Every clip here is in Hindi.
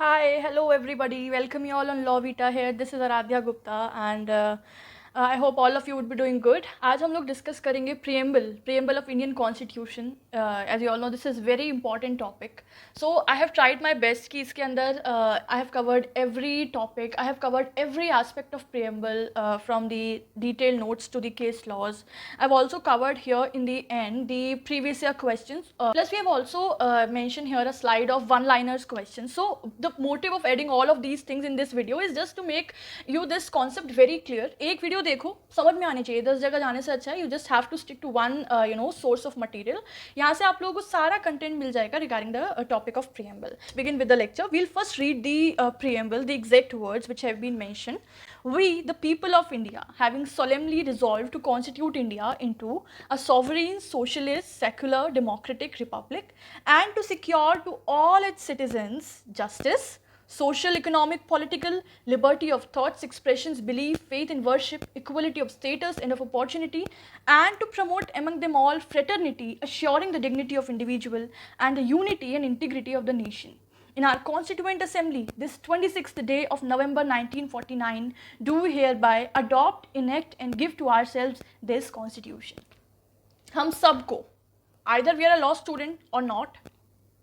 Hi, hello everybody. Welcome you all on Law Vita here. This is Aradhya Gupta and I hope all of you would be doing good. आज हम लोग डिस्कस करेंगे preamble of Indian Constitution. As you all know, this is very important topic. So I have tried my best कि इसके अंदर I have covered every topic. I have covered every aspect of preamble from the detailed notes to the case laws. I've also covered here in the end the previous year questions. Plus we have also mentioned here a slide of one-liners questions. So the motive of adding all of these things in this video is just to make you this concept very clear. एक वीडियो देखो समझ में आनी चाहिए, 10 जगह जाने से अच्छा है you just have to stick to one source of material. यहाँ से आप लोगों को सारा कंटेंट मिल जाएगा regarding the topic of preamble. Begin with the lecture. We'll first read the preamble, the exact words which have been mentioned. We, the people of India, having solemnly resolved to constitute India into a sovereign, socialist, secular, democratic republic, and to secure to all its citizens justice, social, economic, political, liberty of thoughts, expressions, belief, faith and worship, equality of status and of opportunity, and to promote among them all fraternity, assuring the dignity of individual and the unity and integrity of the nation. In our Constituent Assembly, this 26th day of November 1949, do hereby adopt, enact and give to ourselves this Constitution. हम सबको, either we are a law student or not,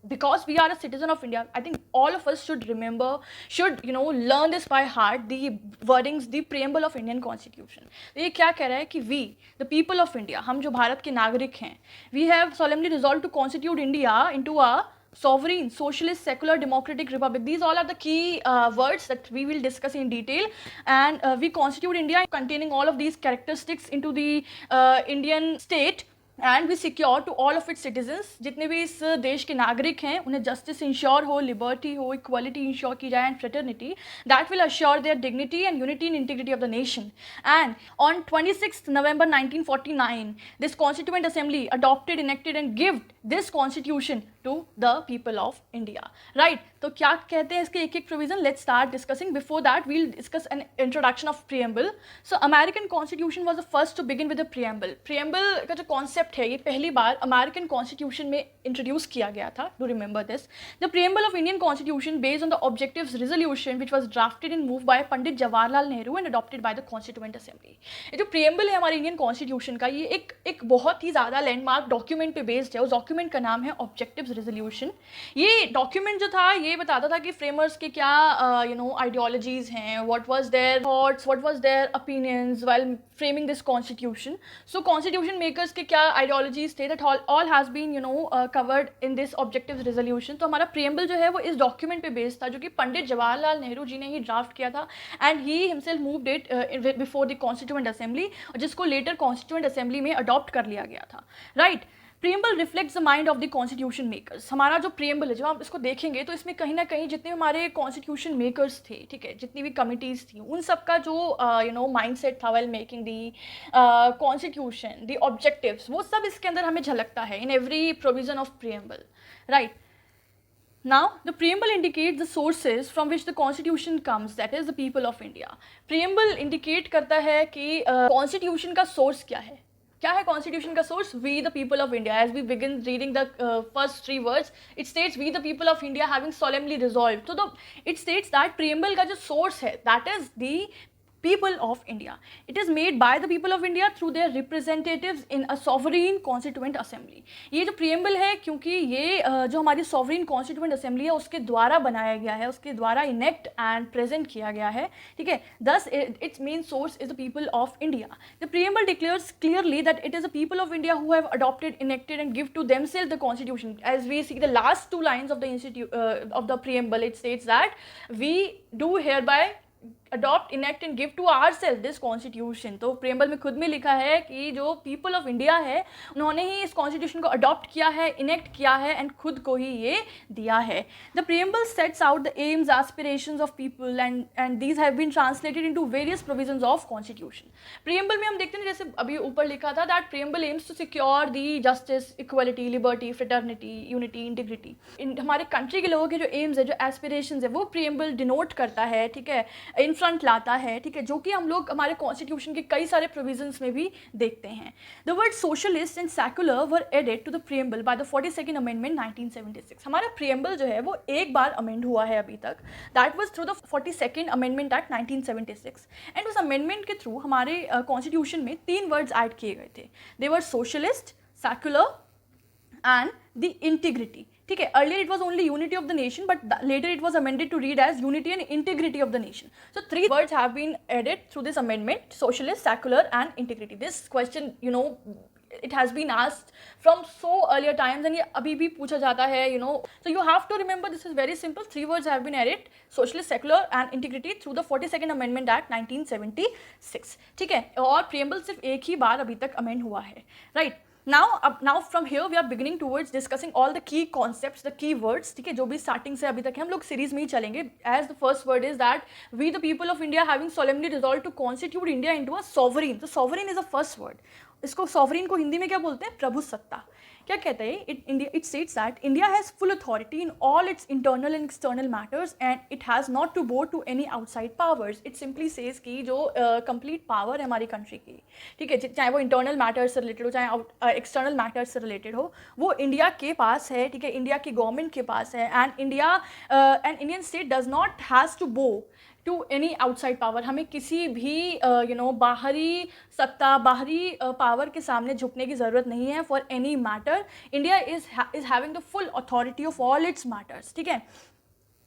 because we are a citizen of India, I think all of us should remember, should learn this by heart, the wordings, the preamble of Indian Constitution. ये क्या कह रहा है कि we, the people of India, हम जो भारत के नागरिक हैं, we have solemnly resolved to constitute India into a sovereign, socialist, secular, democratic republic. These all are the key words that we will discuss in detail, and we constitute India containing all of these characteristics into the Indian state. And we secure to all of its citizens, जितने भी इस देश के नागरिक हैं उन्हें जस्टिस इंश्योर हो, लिबर्टी हो, इक्वालिटी इंश्योर की जाए and fraternity that will assure their dignity and unity and integrity of the nation. And on 26 November 1949 this constituent assembly adopted, enacted and gived this constitution to the people of India. Right, तो क्या कहते हैं इसके एक एक provision? Let's start discussing. Before that we'll discuss an introduction of preamble. So American constitution was the first to begin with the preamble. Preamble का जो कॉन्सेप्ट है ये पहली बार अमेरिकन कॉन्स्टिट्यूशन में इंट्रोड्यूस किया गया था. Do remember this. The preamble of Indian constitution based on the objectives resolution which was drafted and move by Pandit Jawaharlal Nehru and adopted by the constituent assembly. ये जो प्रियम्बल है हमारे इंडियन कॉन्स्टिट्यूशन का, ये एक बहुत ही ज़्यादा लैंडमार्क डॉक्यूमेंट पे बेस्ड है. उस डॉक्यूमेंट का नाम है ऑब्जेक्टिव्स रेजोल्यूशन. ये डॉक्यूमेंट जो था ये बताता था कि फ्रेमर्स के क्या आइडियोलॉजीज हैं, what was their thoughts, what was their opinions while framing this constitution. So constitution makers के क्या आइडियोलॉजीज थे, that all has been covered in this objectives resolution. तो हमारा प्रियम्बल जो है वो इस डॉक्यूमेंट पे बेस्ड था जो कि पंडित जवाहरलाल नेहरू जी ने ही ड्राफ्ट किया था, and he himself moved it before the constituent assembly, जिसको लेटर कॉन्स्टिट्यूएंट असेंबली में अडॉप्ट कर लिया गया था. Right. Preamble reflects the mind of the constitution makers. हमारा जो प्रियम्बल है, जब आप इसको देखेंगे तो इसमें कहीं ना कहीं जितने हमारे कॉन्स्टिट्यूशन मेकर्स थे, ठीक है, जितनी भी कमिटीज़ थी, उन सब का जो माइंड सेट था well making the constitution, the objectives, वो सब इसके अंदर हमें झलकता है in every provision of preamble. Right. Now, the preamble indicates the sources from which the constitution comes, that is the people of India. Preamble indicate करता है कि constitution का source क्या है. क्या है कॉन्स्टिट्यूशन का source? We the people of India. As we begin reading the first 3 words, it states we the people of India having solemnly resolve. तो इट स्टेट्स दैट प्रियम्बल का जो सोर्स है that is the people of India. It is made by the people of India through their representatives in a sovereign constituent assembly. ये जो preamble है, क्योंकि ये जो हमारी sovereign constituent assembly है उसके द्वारा बनाया गया है, उसके द्वारा enact and present किया गया है, ठीक है. Thus its main source is the people of India. The preamble declares clearly that it is the people of India who have adopted, enacted and give to themselves the constitution. As we see the last 2 lines of the preamble, it states that we do hereby adopt, enact and give to our self this constitution. तो प्रियम्बल में खुद में लिखा है कि जो पीपल ऑफ इंडिया है उन्होंने ही इस कॉन्स्टिट्यूशन को अडॉप्ट किया है, इनेक्ट किया है एंड खुद को ही ये दिया है. The preamble sets out the aims, aspirations of people and these have been translated into various provisions of constitution. Preamble में हम देखते हैं जैसे अभी ऊपर लिखा था that preamble aims to secure the justice, equality, liberty, fraternity, unity, integrity. हमारे कंट्री के लोगों के जो एम्स है, जो एस्पिरेशंस है, वो प्रियम्बल डिनोट करता है, ठीक है. इन फ्रंट लाता है, ठीक है, जो कि हम लोग हमारे कॉन्स्टिट्यूशन के कई सारे प्रोविजंस में भी देखते हैं. The word socialist and secular were added to the preamble by the 42nd amendment 1976. हमारा प्रीएम्बल जो है वो एक बार अमेंड हुआ है अभी तक, that was through the 42nd amendment act 1976. And उस अमेंडमेंट के थ्रू हमारे कॉन्स्टिट्यूशन में 3 वर्ड्स ऐड किए गए थे. They were socialist, secular and the integrity. ठीक है, earlier it was only unity of the nation, but later it was amended to read as unity and integrity of the nation. So 3 words have been added through this amendment: socialist, secular and integrity. This question, you know, it has been asked from so earlier times and ये अभी भी पूछा जाता है, you know. So you have to remember this is very simple. 3 words have been added: socialist, secular and integrity through the 42nd Amendment Act 1976. ठीक है, और preamble सिर्फ एक ही बार अभी तक amend हुआ है, right? Now from here we are beginning towards discussing all the key concepts, the key words, ठीक है, जो भी स्टार्टिंग से अभी तक है हम लोग सीरीज में ही चलेंगे. As the first word is that we the people of India having solemnly resolved to constitute India into a sovereign. So sovereign is the first word. इसको sovereign को हिंदी में क्या बोलते हैं? प्रभु सत्ता. क्या कहते हैं? It states that India has full authority in all its internal and external matters and it has not to bow to any outside powers. It simply says कि जो complete power है हमारी कंट्री की, ठीक है, चाहे वो इंटरनल मैटर्स से रिलेटेड हो चाहे एक्सटर्नल मैटर्स से रिलेटेड हो, वो इंडिया के पास है, ठीक है, इंडिया की गवर्नमेंट के पास है. And Indian state does not has to bow to any outside power. हमें किसी भी बाहरी सत्ता, बाहरी पावर के सामने झुकने की ज़रूरत नहीं है for any matter. India is having the full authority of all it's matters. ठीक है,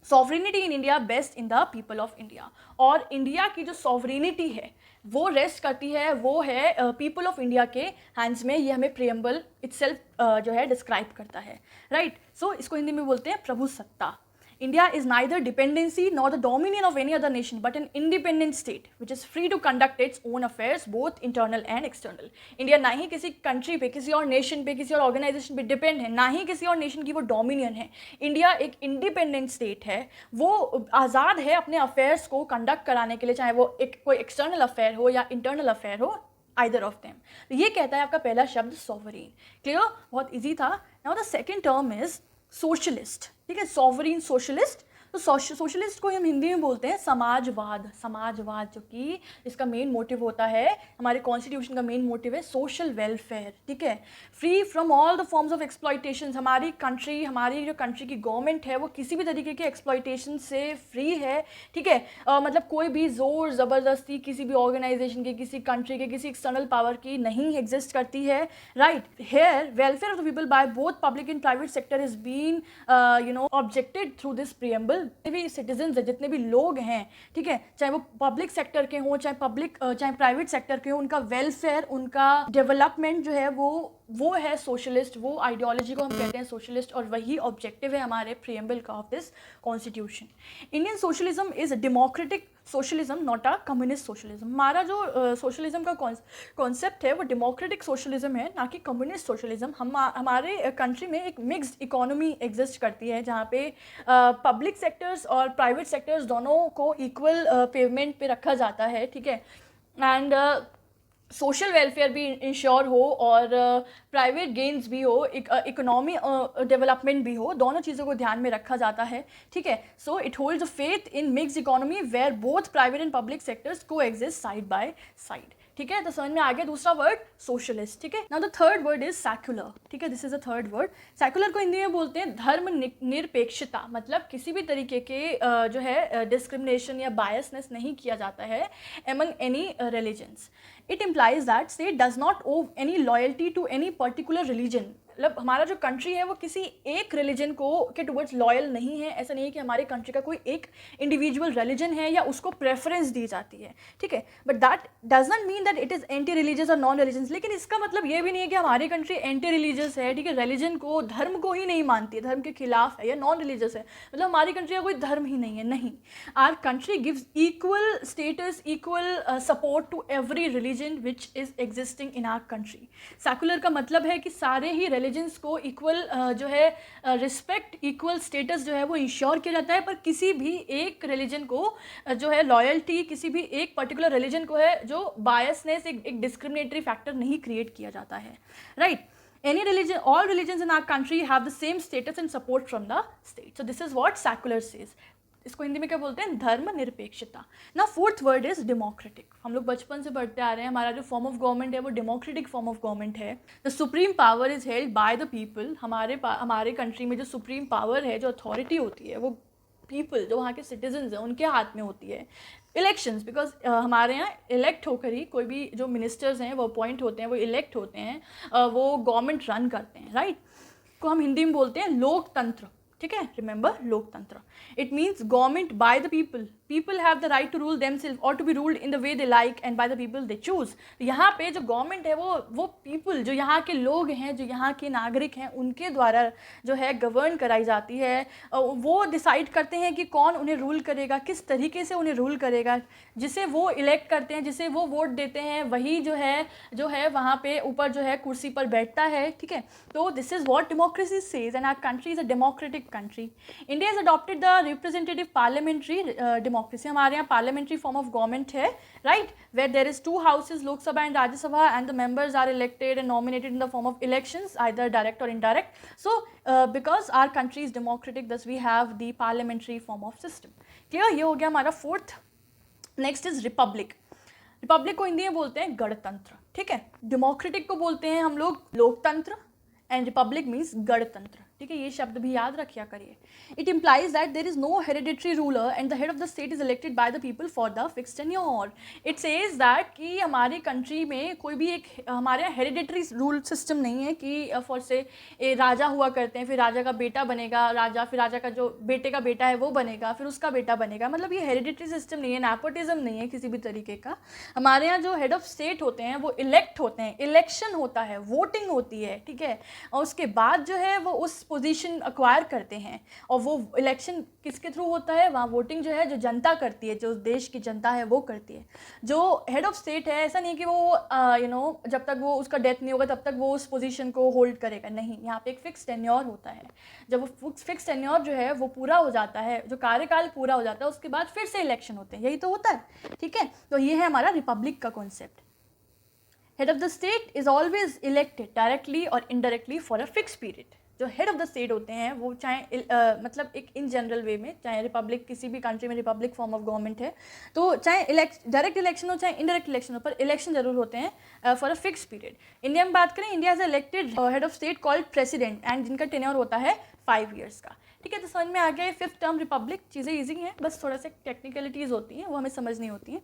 sovereignty in India best in the people of India. और इंडिया की जो सॉवरेनिटी है वो रेस्ट करती है, वो है पीपल ऑफ इंडिया के हैंड्स में. ये हमें प्रीएम्बल इटसेल्फ जो है डिस्क्राइब करता है, राइट. सो इसको हिंदी में बोलते हैं प्रभु सत्ता. India is neither dependency nor the dominion of any other nation but an independent state which is free to conduct its own affairs both internal and external. India ना ही किसी कंट्री पे, किसी और नेशन पे, किसी और ऑर्गेनाइजेशन पे डिपेंड है, ना ही किसी और नेशन की वो डोमिनियन है. इंडिया एक इंडिपेंडेंट स्टेट है, वो आज़ाद है अपने अफेयर्स को कंडक्ट कराने के लिए, चाहे वो कोई एक्सटर्नल अफेयर हो या इंटरनल अफेयर हो, आइदर ऑफ देम. तो ये कहता है आपका पहला शब्द सॉवरीन. क्लियर, बहुत ईजी था. Now the second term is socialist. ठीक है, सॉवरीन सोशलिस्ट. तो सोशलिस्ट को हम हिंदी में बोलते हैं समाजवाद. समाजवाद जो कि इसका मेन मोटिव होता है, हमारे कॉन्स्टिट्यूशन का मेन मोटिव है सोशल वेलफेयर. ठीक है, free from all the forms of exploitation. हमारी जो कंट्री की गवर्नमेंट है वो किसी भी तरीके के एक्सप्लॉयटेशन से फ्री है. ठीक है, मतलब कोई भी ज़ोर ज़बरदस्ती किसी भी ऑर्गेनाइजेशन के, किसी कंट्री के, किसी एक्सटर्नल पावर की नहीं एग्जिस्ट करती है, right. Here welfare of the people by both public and private sector is been objected through this preamble. भी सिटीजन्स है, जितने भी लोग हैं, ठीक है, चाहे वो पब्लिक सेक्टर के हों चाहे प्राइवेट सेक्टर के हों, उनका वेलफेयर, उनका डेवलपमेंट जो है वो है सोशलिस्ट. वो आइडियोलॉजी को हम कहते हैं सोशलिस्ट और वही ऑब्जेक्टिव है हमारे प्रीएम्बल का of this constitution. Indian socialism is democratic socialism, not a communist socialism. हमारा जो सोशलिज्म का कॉन्सेप्ट है वो डेमोक्रेटिक सोशलिज्म है, ना कि कम्युनिस्ट सोशलिज्म. हमारे कंट्री में एक मिक्स्ड इकोनॉमी एग्जिस्ट करती है जहाँ पे पब्लिक सेक्टर्स और प्राइवेट सेक्टर्स दोनों को इक्वल पेमेंट पे रखा जाता है. ठीक है, एंड सोशल वेलफेयर भी इंश्योर हो और प्राइवेट गेन्स भी हो, इकोनॉमी डेवलपमेंट भी हो, दोनों चीज़ों को ध्यान में रखा जाता है. ठीक है, so it holds a faith in mixed economy where both private and public sectors coexist side by side. ठीक है, तो समझ में आ गया दूसरा वर्ड सोशलिस्ट. ठीक है, now the third word is secular. ठीक है, this is the third word. Secular को हिंदी में बोलते हैं धर्म निरपेक्षता. मतलब किसी भी तरीके के जो है डिस्क्रिमिनेशन या बायसनेस नहीं किया जाता है among any religions. It implies that state does not owe any loyalty to any particular religion. मतलब हमारा जो कंट्री है वो किसी एक रिलीजन को के टुवर्ड्स लॉयल नहीं है. ऐसा नहीं है कि हमारी कंट्री का कोई एक इंडिविजुअल रिलीजन है या उसको प्रेफरेंस दी जाती है. ठीक है, but that does not mean that it is anti religious और नॉन रिलीजियस. लेकिन इसका मतलब ये भी नहीं है कि हमारी कंट्री एंटी रिलीजियस है. ठीक है, रिलीजन को, धर्म को ही नहीं मानती है, धर्म के खिलाफ है या नॉन रिलीजियस है, मतलब हमारी कंट्री का कोई धर्म ही नहीं है. नहीं, our country gives equal status, equal support to every religion which is existing in our country. Secular का मतलब है कि सारे ही रिलीजन्स को इक्वल जो है रिस्पेक्ट, इक्वल स्टेटस जो है वो इंश्योर किया जाता है. पर किसी भी एक रिलीजन को जो है लॉयल्टी, किसी भी एक पर्टिकुलर रिलीजन को है जो बायसनेस, एक डिस्क्रिमिनेटरी फैक्टर नहीं क्रिएट किया जाता है, right. Any religion, all religions in our country have the same status and support from the state. So this is what secular says. इसको हिंदी में क्या बोलते हैं, धर्मनिरपेक्षता। ना फोर्थ वर्ड इज डेमोक्रेटिक। हम लोग बचपन से पढ़ते आ रहे हैं, हमारा जो फॉर्म ऑफ गवर्नमेंट है वो डेमोक्रेटिक फॉर्म ऑफ गवर्नमेंट है। The supreme power is held by the people. हमारे कंट्री में जो सुप्रीम पावर है, जो अथॉरिटी होती है, वो पीपल, जो वहाँ के सिटीजन्स हैं, उनके हाथ में होती है। इलेक्शंस, बिकॉज हमारे यहाँ इलेक्ट होकर ही कोई भी जो मिनिस्टर्स हैं वो अपॉइंट होते हैं, वो इलेक्ट होते हैं, वो गवर्नमेंट रन करते हैं, राइट। को हम हिंदी में बोलते हैं लोकतंत्र, ठीक है, रिमेंबर लोकतंत्र। It means government by the people, people have the right to rule themselves और to be ruled in the way they like and by the people they choose. यहाँ पे जो गवर्नमेंट है वो पीपल, जो यहाँ के लोग हैं, जो यहाँ के नागरिक हैं, उनके द्वारा जो है गवर्न कराई जाती है। वो डिसाइड करते हैं कि कौन उन्हें रूल करेगा, किस तरीके से उन्हें रूल करेगा। जिसे वो इलेक्ट करते हैं, जिसे वो वोट देते हैं, वही जो है वहाँ पे ऊपर जो है कुर्सी पर बैठता है, ठीक है। तो this is what democracy says and our country is a democratic country. India is adopted the representative parliamentary democracy. हमारे यहाँ पार्लियामेंट्री फॉर्म ऑफ गवर्नमेंट है, right, where there is 2 houses, Lok Sabha and Rajya Sabha, and the members are elected and nominated in the form of elections, either direct और indirect. So because our country is democratic, thus we have the parliamentary form of system. Clear, ये हो गया हमारा fourth. Next is Republic. Republic को हिंदी में बोलते हैं गणतंत्र, ठीक है। डेमोक्रेटिक को बोलते हैं हम लोग लोकतंत्र, एंड रिपब्लिक मीन्स गणतंत्र, ठीक है। ये शब्द भी याद रखिया करिए। It implies that there is no hereditary ruler and the head of the state is elected by the people for the fixed tenure. It says that कि हमारी कंट्री में कोई भी एक, हमारे यहाँ हेरिडिटरी रूल सिस्टम नहीं है कि फॉर से राजा हुआ करते हैं, फिर राजा का बेटा बनेगा राजा, फिर राजा का जो बेटे का बेटा है वो बनेगा, फिर उसका बेटा बनेगा। मतलब ये हेरिडिटरी सिस्टम नहीं है, नेपोटिज्म नहीं है किसी भी तरीके का। हमारे यहाँ जो हेड ऑफ स्टेट होते हैं वो इलेक्ट होते हैं, इलेक्शन होता है, वोटिंग होती है, ठीक है। और उसके बाद जो है वो उस पोजीशन अक्वायर करते हैं, और वो इलेक्शन किसके थ्रू होता है, वहाँ वोटिंग जो है जो जनता करती है, जो देश की जनता है वो करती है। जो हेड ऑफ स्टेट है, ऐसा नहीं कि वो जब तक वो उसका डेथ नहीं होगा तब तक वो उस पोजीशन को होल्ड करेगा, नहीं। यहाँ पे एक फिक्स टेन्योर होता है। जब वो फिक्स टेन्योर जो है वो पूरा हो जाता है, जो कार्यकाल पूरा हो जाता है, उसके बाद फिर से इलेक्शन होते हैं, यही तो होता है, ठीक है। तो ये है हमारा रिपब्लिक का concept. Head of the state is always elected directly और indirectly for a fix period. जो हेड ऑफ द स्टेट होते हैं वो चाहे मतलब एक इन जनरल वे में, चाहे रिपब्लिक, किसी भी कंट्री में रिपब्लिक फॉर्म ऑफ गवर्नमेंट है, तो चाहे डायरेक्ट इलेक्शन हो चाहे इनडायरेक्ट इलेक्शन हो, पर इलेक्शन जरूर होते हैं for a fix period. India में बात करें, India is elected head of state called president, and जिनका टेन्योर होता है 5 years का, ठीक है। तो समझ में आ गया, 5th टर्म रिपब्लिक। चीज़ें ईजी हैं, बस थोड़ा सा टेक्निकलिटीज़ होती हैं, वो हमें समझनी होती हैं।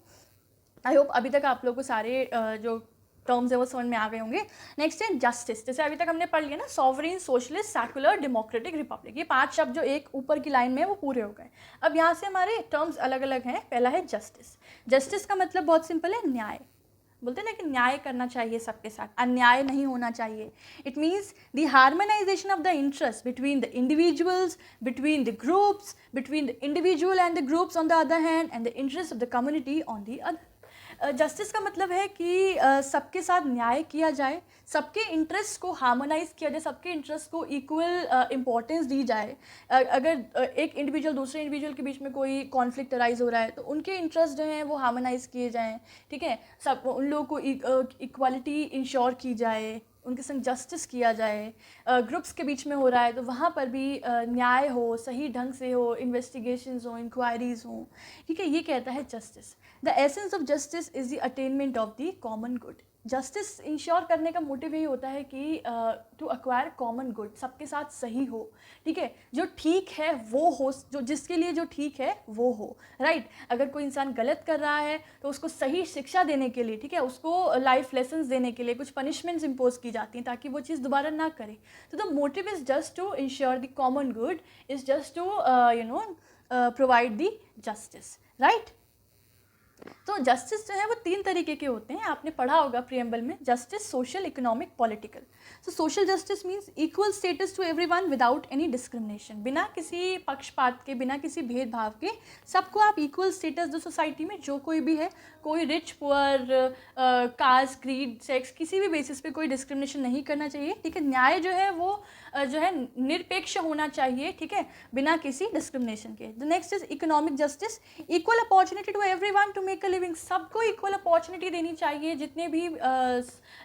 आई होप अभी तक आप लोगों को सारे जो टर्म्स है वो समझ में आ गए होंगे। नेक्स्ट है जस्टिस। जैसे अभी तक हमने पढ़ लिया ना, sovereign, socialist, secular, democratic, Republic, ये 5 शब्द जो एक ऊपर की लाइन में है वो पूरे हो गए। अब यहाँ से हमारे टर्म्स अलग अलग हैं। पहला है जस्टिस। जस्टिस का मतलब बहुत सिंपल है, न्याय। बोलते हैं ना कि न्याय करना चाहिए सबके साथ, अन्याय नहीं होना चाहिए। It means the harmonisation of the interest between the individuals, between the groups, between the individual and the groups on the other hand, and the interest of the community on the other. Justice का मतलब है कि सबके साथ न्याय किया जाए, सबके इंटरेस्ट को हार्मोनाइज किया जाए, सबके इंटरेस्ट को इक्वल इम्पोर्टेंस दी जाए। अगर एक इंडिविजुअल दूसरे इंडिविजुअल के बीच में कोई कॉन्फ्लिक्ट अराइज हो रहा है तो उनके इंटरेस्ट जो हैं वो हार्मोनाइज किए जाएँ, ठीक है। सब उन लोगों को इक्वालिटी इंश्योर की जाए, उनके संग जस्टिस किया जाए। ग्रुप्स के बीच में हो रहा है तो वहाँ पर भी न्याय हो, सही ढंग से हो, इन्वेस्टिगेशंस हो, इंक्वायरीज हो, ठीक है। ये कहता है justice. The essence of justice is the attainment of the common good. Justice ensure करने का मोटिव यही होता है कि टू अक्वायर कॉमन गुड, सबके साथ सही हो, ठीक है। जो ठीक है वो हो, जो जिसके लिए जो ठीक है वो हो, राइट। अगर कोई इंसान गलत कर रहा है तो उसको सही शिक्षा देने के लिए, ठीक है, उसको लाइफ लेसन्स देने के लिए कुछ पनिशमेंट्स इम्पोज की जाती हैं ताकि वो चीज़ दोबारा ना करे। तो the motive is just to ensure the common good, is just to provide the justice, right. तो जस्टिस जो है वो 3 तरीके के होते हैं, आपने पढ़ा होगा प्रियम्बल में। Justice, social, economic, political. So social justice means equal status to everyone without any discrimination. बिना किसी पक्षपात के, बिना किसी भेदभाव के सबको आप इक्वल स्टेटस दो सोसाइटी में, जो कोई भी है, कोई rich poor, caste, creed, sex, किसी भी बेसिस पे कोई डिस्क्रिमिनेशन नहीं करना चाहिए, ठीक है। न्याय जो है वो जो है निरपेक्ष होना चाहिए, ठीक है, बिना किसी डिस्क्रिमिनेशन के। The next is economic justice, equal opportunity to everyone to make a living, सबको इक्वल अपॉर्चुनिटी देनी चाहिए। जितने भी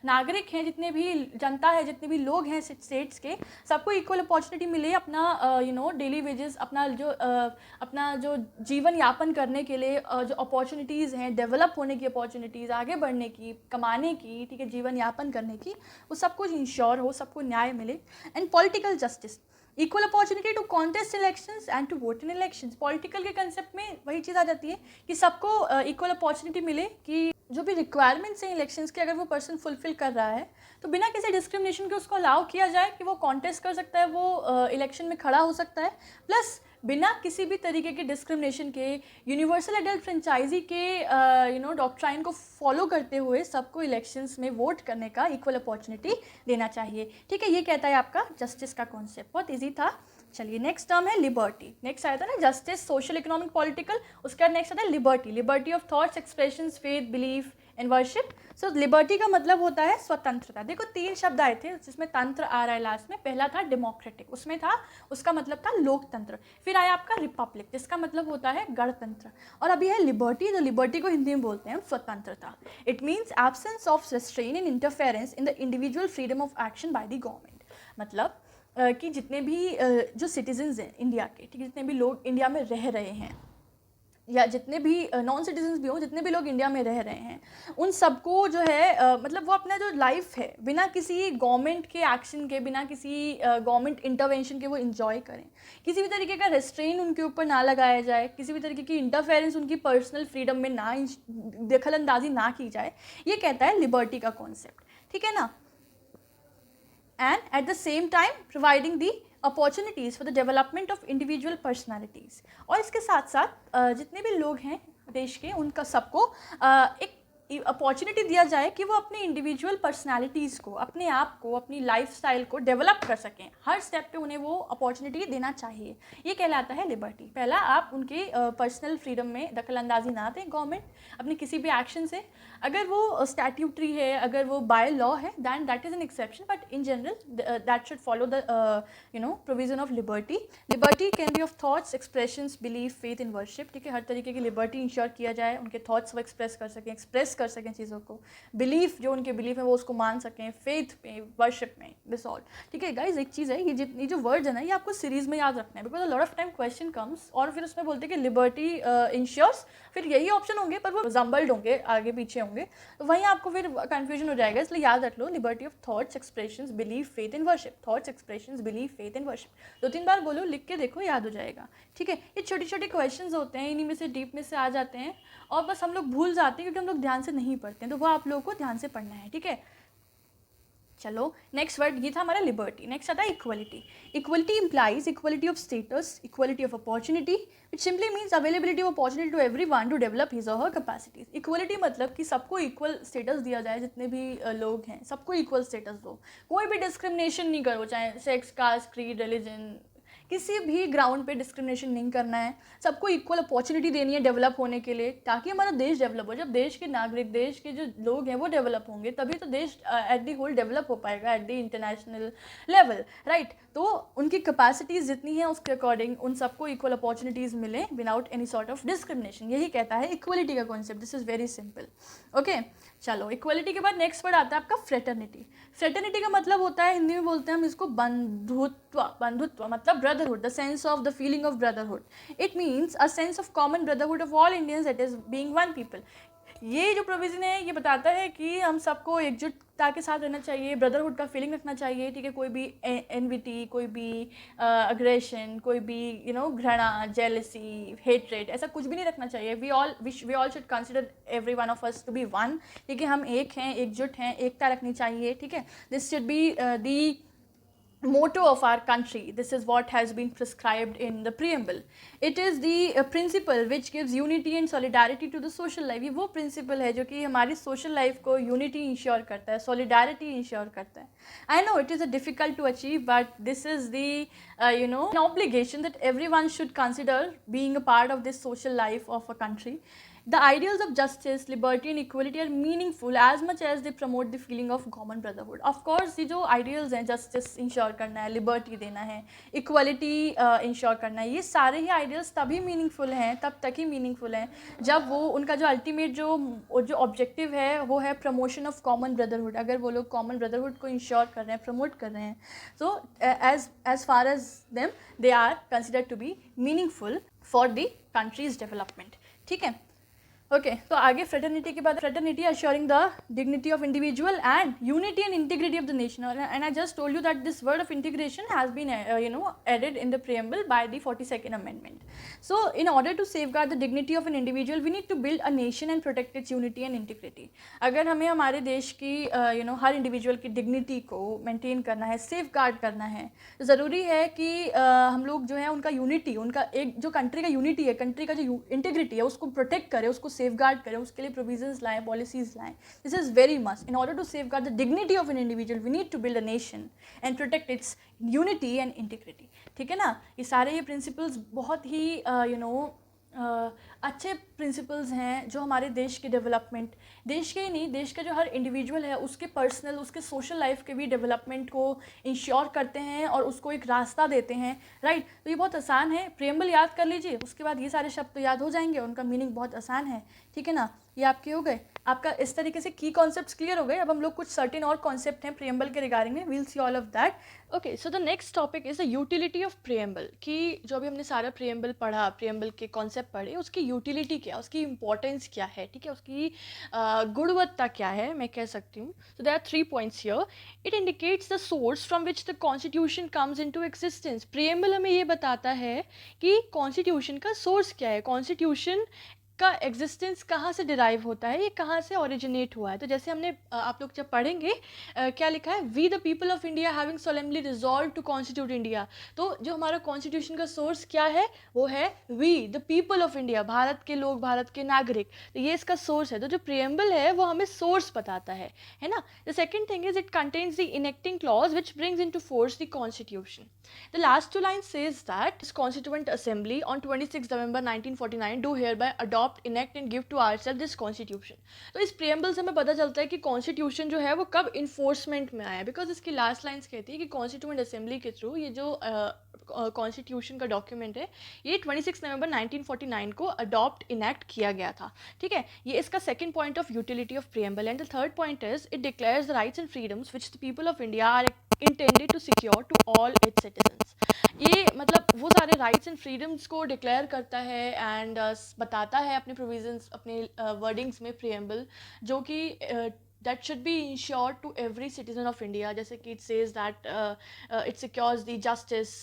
नागरिक हैं, जितने भी जनता है, जितने भी लोग हैं स्टेट्स के, सबको इक्वल अपॉर्चुनिटी मिले अपना डेली वेजेस, अपना जो जीवन यापन करने के लिए जो अपॉर्चुनिटीज़ हैं, डेवलप होने की अपॉर्चुनिटीज़, आगे बढ़ने की, कमाने की, ठीक है, जीवन यापन करने की, वो सब कुछ इंश्योर हो, सबको न्याय मिले। And political justice, equal opportunity to contest elections and to vote in elections. Political के कंसेप्ट में वही चीज़ आ जाती है कि सबको इक्वल अपॉर्चुनिटी मिले कि जो भी रिक्वायरमेंट्स हैं इलेक्शंस के, अगर वो पर्सन फुलफिल कर रहा है तो बिना किसी डिस्क्रिमिनेशन के उसको अलाउ किया जाए कि वो कॉन्टेस्ट कर सकता है, वो इलेक्शन में खड़ा हो सकता है। प्लस बिना किसी भी तरीके के डिस्क्रिमिनेशन के, यूनिवर्सल एडल्ट फ्रेंचाइजी के डॉक्ट्राइन को फॉलो करते हुए सबको इलेक्शंस में वोट करने का इक्वल अपॉर्चुनिटी देना चाहिए। ठीक है, ये कहता है आपका जस्टिस का कॉन्सेप्ट। बहुत ईजी था। चलिए नेक्स्ट टर्म है लिबर्टी। नेक्स्ट आया था ना जस्टिस, सोशल, इकोनॉमिक, पॉलिटिकल, उसके बाद नेक्स्ट आता है liberty. Liberty of thoughts, expressions, faith, belief and worship. So liberty का मतलब होता है स्वतंत्रता। देखो 3 शब्द आए थे जिसमें तंत्र आ रहा है लास्ट में। पहला था डेमोक्रेटिक, उसमें था, उसका मतलब था लोकतंत्र। फिर आया आपका रिपब्लिक, जिसका मतलब होता है गणतंत्र। और अभी है लिबर्टी, जो लिबर्टी को हिंदी में बोलते हैं स्वतंत्रता। It means absence of restrain and interference in the individual freedom of action by the government. मतलब कि जितने भी जो सिटीजन्स हैं इंडिया के, ठीक है, जितने भी लोग इंडिया में रह रहे हैं, या जितने भी नॉन सिटीजन्स भी हो, जितने भी लोग इंडिया में रह रहे हैं, उन सबको जो है मतलब वो अपना जो लाइफ है बिना किसी गवर्नमेंट के एक्शन के, बिना किसी गवर्नमेंट इंटरवेंशन के वो इन्जॉय करें। किसी भी तरीके का रेस्ट्रेन उनके ऊपर ना लगाया जाए, किसी भी तरीके की इंटरफेरेंस उनकी पर्सनल फ्रीडम में ना, दखलंदाजी ना की जाए। ये कहता है लिबर्टी का कॉन्सेप्ट। ठीक है ना। And at the same time providing the opportunities for the development of individual personalities। और इसके साथ साथ जितने भी लोग हैं देश के, उनका सबको एक अपॉर्चुनिटी दिया जाए कि वो अपने इंडिविजुअल पर्सनालिटीज़ को, अपने आप को, अपनी लाइफस्टाइल को डेवलप कर सकें। हर स्टेप पे उन्हें वो अपॉर्चुनिटी देना चाहिए। ये कहलाता है लिबर्टी। पहला, आप उनके पर्सनल फ्रीडम में दखलंदाजी ना दें गवर्नमेंट अपने किसी भी एक्शन से। अगर वो स्टैट्यूटरी है, अगर वो बाय लॉ है, then that is an exception, but in general that should follow the provision of liberty. Liberty can be of thoughts, expressions, belief, faith in worship. ठीक है, हर तरीके की लिबर्टी इंश्योर किया जाए, उनके थॉट्स वो एक्सप्रेस कर सकें, एक्सप्रेस कर सकें चीज़ों को। बिलीफ, जो उनके बिलीफ है वो उसको मान सकें, फेथ में, वर्शिप में, दिस ऑल। ठीक है गाइज, एक चीज़ है, ये जितनी जो वर्ड्स है ना, ये आपको सीरीज में याद रखना है, because a lot of time question comes और फिर उसमें बोलते हैं कि लिबर्टी इंश्योर्स, फिर यही ऑप्शन होंगे पर वो जम्बल्ड होंगे, आगे पीछे होंगे, तो वहीं आपको फिर कन्फ्यूजन हो जाएगा। इसलिए याद रख लो, liberty of thoughts, expressions, belief, faith in worship. Thoughts, expressions, belief, faith in worship 2-3 बार बोलो, लिख के देखो, याद हो जाएगा। ठीक है, ये छोटे छोटे क्वेश्चंस होते हैं, इन्हीं में से डीप में से आ जाते हैं और बस हम लोग भूल जाते हैं क्योंकि हम लोग ध्यान से नहीं पढ़ते हैं, तो वो आप लोगों को ध्यान से पढ़ना है। ठीक है, चलो नेक्स्ट वर्ड, ये था हमारा लिबर्टी। नेक्स्ट आता है equality. Equality implies equality of status, equality of opportunity, it simply means availability of opportunity to everyone to develop his और हर कैपेसिटीज। इक्वलिटी मतलब कि सबको इक्वल स्टेटस दिया जाए, जितने भी लोग हैं सबको इक्वल स्टेटस दो, कोई भी डिस्क्रिमिनेशन नहीं करो, चाहे सेक्स, कास्ट, क्रीड, रिलीजन, किसी भी ग्राउंड पे डिस्क्रिमिनेशन नहीं करना है। सबको इक्वल अपॉर्चुनिटी देनी है डेवलप होने के लिए, ताकि हमारा देश डेवलप हो। जब देश के नागरिक, देश के जो लोग हैं वो डेवलप होंगे, तभी तो देश एट दी होल डेवलप हो पाएगा at the international level, right. तो उनकी कैपेसिटीज़ जितनी हैं उसके अकॉर्डिंग उन सबको इक्वल अपॉर्चुनिटीज़ मिले without any sort of discrimination. यही कहता है इक्वलिटी का concept. This is very simple. Okay, चलो इक्वलिटी के बाद नेक्स्ट वर्ड आता है आपका फ्रेटर्निटी। फ्रेटर्निटी का मतलब होता है, हिंदी में बोलते हैं हम इसको बंधुत्व। बंधुत्व मतलब brotherhood, the sense of the feeling of brotherhood. It means a sense of common brotherhood of all Indians, that is being one people. ये जो प्रोविज़न है ये बताता है कि हम सबको एकजुटता के साथ रहना चाहिए, ब्रदरहुड का फीलिंग रखना चाहिए। ठीक है, कोई भी एनविटी, कोई भी अग्रेशन, कोई भी घृणा, जेलसी, हेट्रेड, ऐसा कुछ भी नहीं रखना चाहिए। We all should consider every one of us to be one. ठीक है, हम एक हैं, एकजुट हैं, एकता रखनी चाहिए। ठीक है, this should be the motto of our country. This is what has been prescribed in the preamble. It is the principle which gives unity and solidarity to the social life. ये वो principle है जो कि हमारी social life को unity ensure करता है, solidarity ensure करता है. I know it is a difficult to achieve, but this is the an obligation that everyone should consider being a part of this social life of a country. The ideals of justice, liberty and equality are meaningful as much as they promote the feeling of common brotherhood. Of course, ये जो ideals हैं, justice ensure करना है, liberty देना है, equality ensure करना है, ये सारे ही ideals तभी meaningful हैं, तब तक ही meaningful हैं जब वो उनका जो ultimate जो objective है वो है promotion of common brotherhood. अगर वो लोग common brotherhood को ensure कर रहे हैं, promote कर रहे हैं, so as far as them they are considered to be meaningful for the country's development. ठीक है. ओके तो आगे फ्रेटर्निटी के बाद fraternity assuring the dignity of individual and unity and integrity of the nation and I just told you that this word of integration has been added in the preamble by the 42nd amendment. So in order to safeguard the dignity of an individual we need to build a nation and protect its unity and integrity. अगर हमें हमारे देश की हर इंडिविजुअल की डिग्निटी को मेंटेन करना है, सेफगार्ड करना है, तो ज़रूरी है कि हम लोग जो है उनका यूनिटी, उनका एक जो कंट्री का यूनिटी है, कंट्री का जो इंटीग्रिटी है उसको प्रोटेक्ट करें, उसको सेफगार्ड करें, उसके लिए प्रोविजंस लाएं, पॉलिसीज लाएं. This is very must. In order to safeguard the dignity of an individual we need to build a nation and protect its unity and integrity. ठीक है ना. ये सारे ये प्रिंसिपल्स बहुत ही अच्छे प्रिंसिपल्स हैं जो हमारे देश के डेवलपमेंट, देश के ही नहीं, देश का जो हर इंडिविजुअल है उसके पर्सनल, उसके सोशल लाइफ के भी डेवलपमेंट को इंश्योर करते हैं और उसको एक रास्ता देते हैं. राइट. तो ये बहुत आसान है. प्रियम्बल याद कर लीजिए, उसके बाद ये सारे शब्द तो याद हो जाएंगे, उनका मीनिंग बहुत आसान है. ठीक है ना. ये आपके हो गए. आपका इस तरीके से की कॉन्सेप्ट्स क्लियर हो गए. अब हम लोग कुछ सर्टेन और कॉन्सेप्ट हैं प्रियम्बल के रिगार्डिंग में. We'll see all of that. Okay so the next topic is the utility of preamble. कि जो अभी हमने सारा प्रियम्बल पढ़ा, प्रियम्बल के कॉन्सेप्ट पढ़े, उसकी यूटिलिटी क्या, उसकी इंपॉर्टेंस क्या है. ठीक है. उसकी गुणवत्ता क्या है मैं कह सकती हूँ. So there are 3 points here. It indicates the source from which the constitution comes into existence. Preamble हमें ये बताता है कि कॉन्स्टिट्यूशन का सोर्स क्या है, कॉन्स्टिट्यूशन का एग्जिस्टेंस कहाँ से डिराइव होता है, ये कहाँ से ओरिजिनेट हुआ है. तो जैसे हमने आप लोग जब पढ़ेंगे क्या लिखा है, we the people of India having solemnly resolved to constitute India. तो जो हमारा कॉन्स्टिट्यूशन का सोर्स क्या है वो है we the people of India, Bharat के लोग, भारत के नागरिक. तो ये इसका सोर्स है. तो जो प्रियम्बल है वो हमें सोर्स बताता है ना. The second thing is it contains the enacting clause which brings in to force the constitution. The last two lines says that this Constituent Assembly on 26 November 1949 do hereby adopt, enact and give to ourselves this Constitution. तो इस preamble से हमें पता चलता है कि Constitution जो है वो कब enforcement में आया. बिकॉज इसकी लास्ट लाइन्स कहती है कि Constituent Assembly के थ्रू ये जो कॉन्स्टिट्यूशन का डॉक्यूमेंट है ये 26 नवंबर 1949 को अडॉप्ट इनैक्ट किया गया था. ठीक है. ये इसका second point of utility of preamble. And the third point is it declares the rights and freedoms which the people of India are intended to secure to all its citizens. ये मतलब वो सारे राइट्स एंड फ्रीडम्स को डिक्लेयर करता है एंड बताता है अपने प्रोविजंस, अपने वर्डिंग्स में प्रियम्बल, जो कि that should be ensured to every citizen of India. जैसे कि it says that it secures the justice,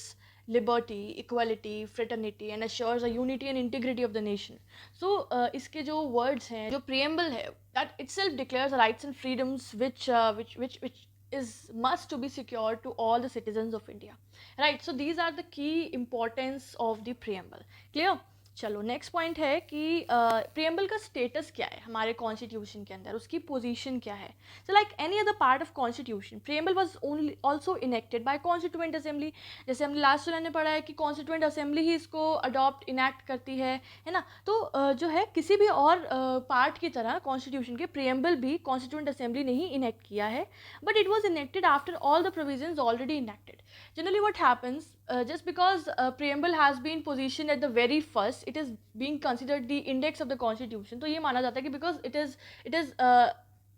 liberty, equality, fraternity and assures the unity and integrity of the nation. So इसके जो words हैं, जो preamble है, that itself declares the rights and freedoms which is must to be secured to all the citizens of India. Right. So these are the key importance of the preamble. Clear? चलो नेक्स्ट पॉइंट है कि प्रियम्बल का स्टेटस क्या है हमारे कॉन्स्टिट्यूशन के अंदर, उसकी पोजीशन क्या है. So like any other part of constitution preamble was only also enacted bye constituent assembly. जैसे हमने लास्ट वाले ने पढ़ा है कि कॉन्स्टिट्यूएंट असेंबली ही इसको अडॉप्ट इनैक्ट करती है ना. तो जो है किसी भी और पार्ट की तरह कॉन्स्टिट्यूशन के प्रियम्बल भी कॉन्स्टिट्यूएंट असेंबली ने ही इनेक्ट किया है, but it was enacted after all the provisions already enacted. Generally what happens, just because preamble has been positioned at the very first, it is being considered the index of the constitution. तो ये माना जाता है कि because it is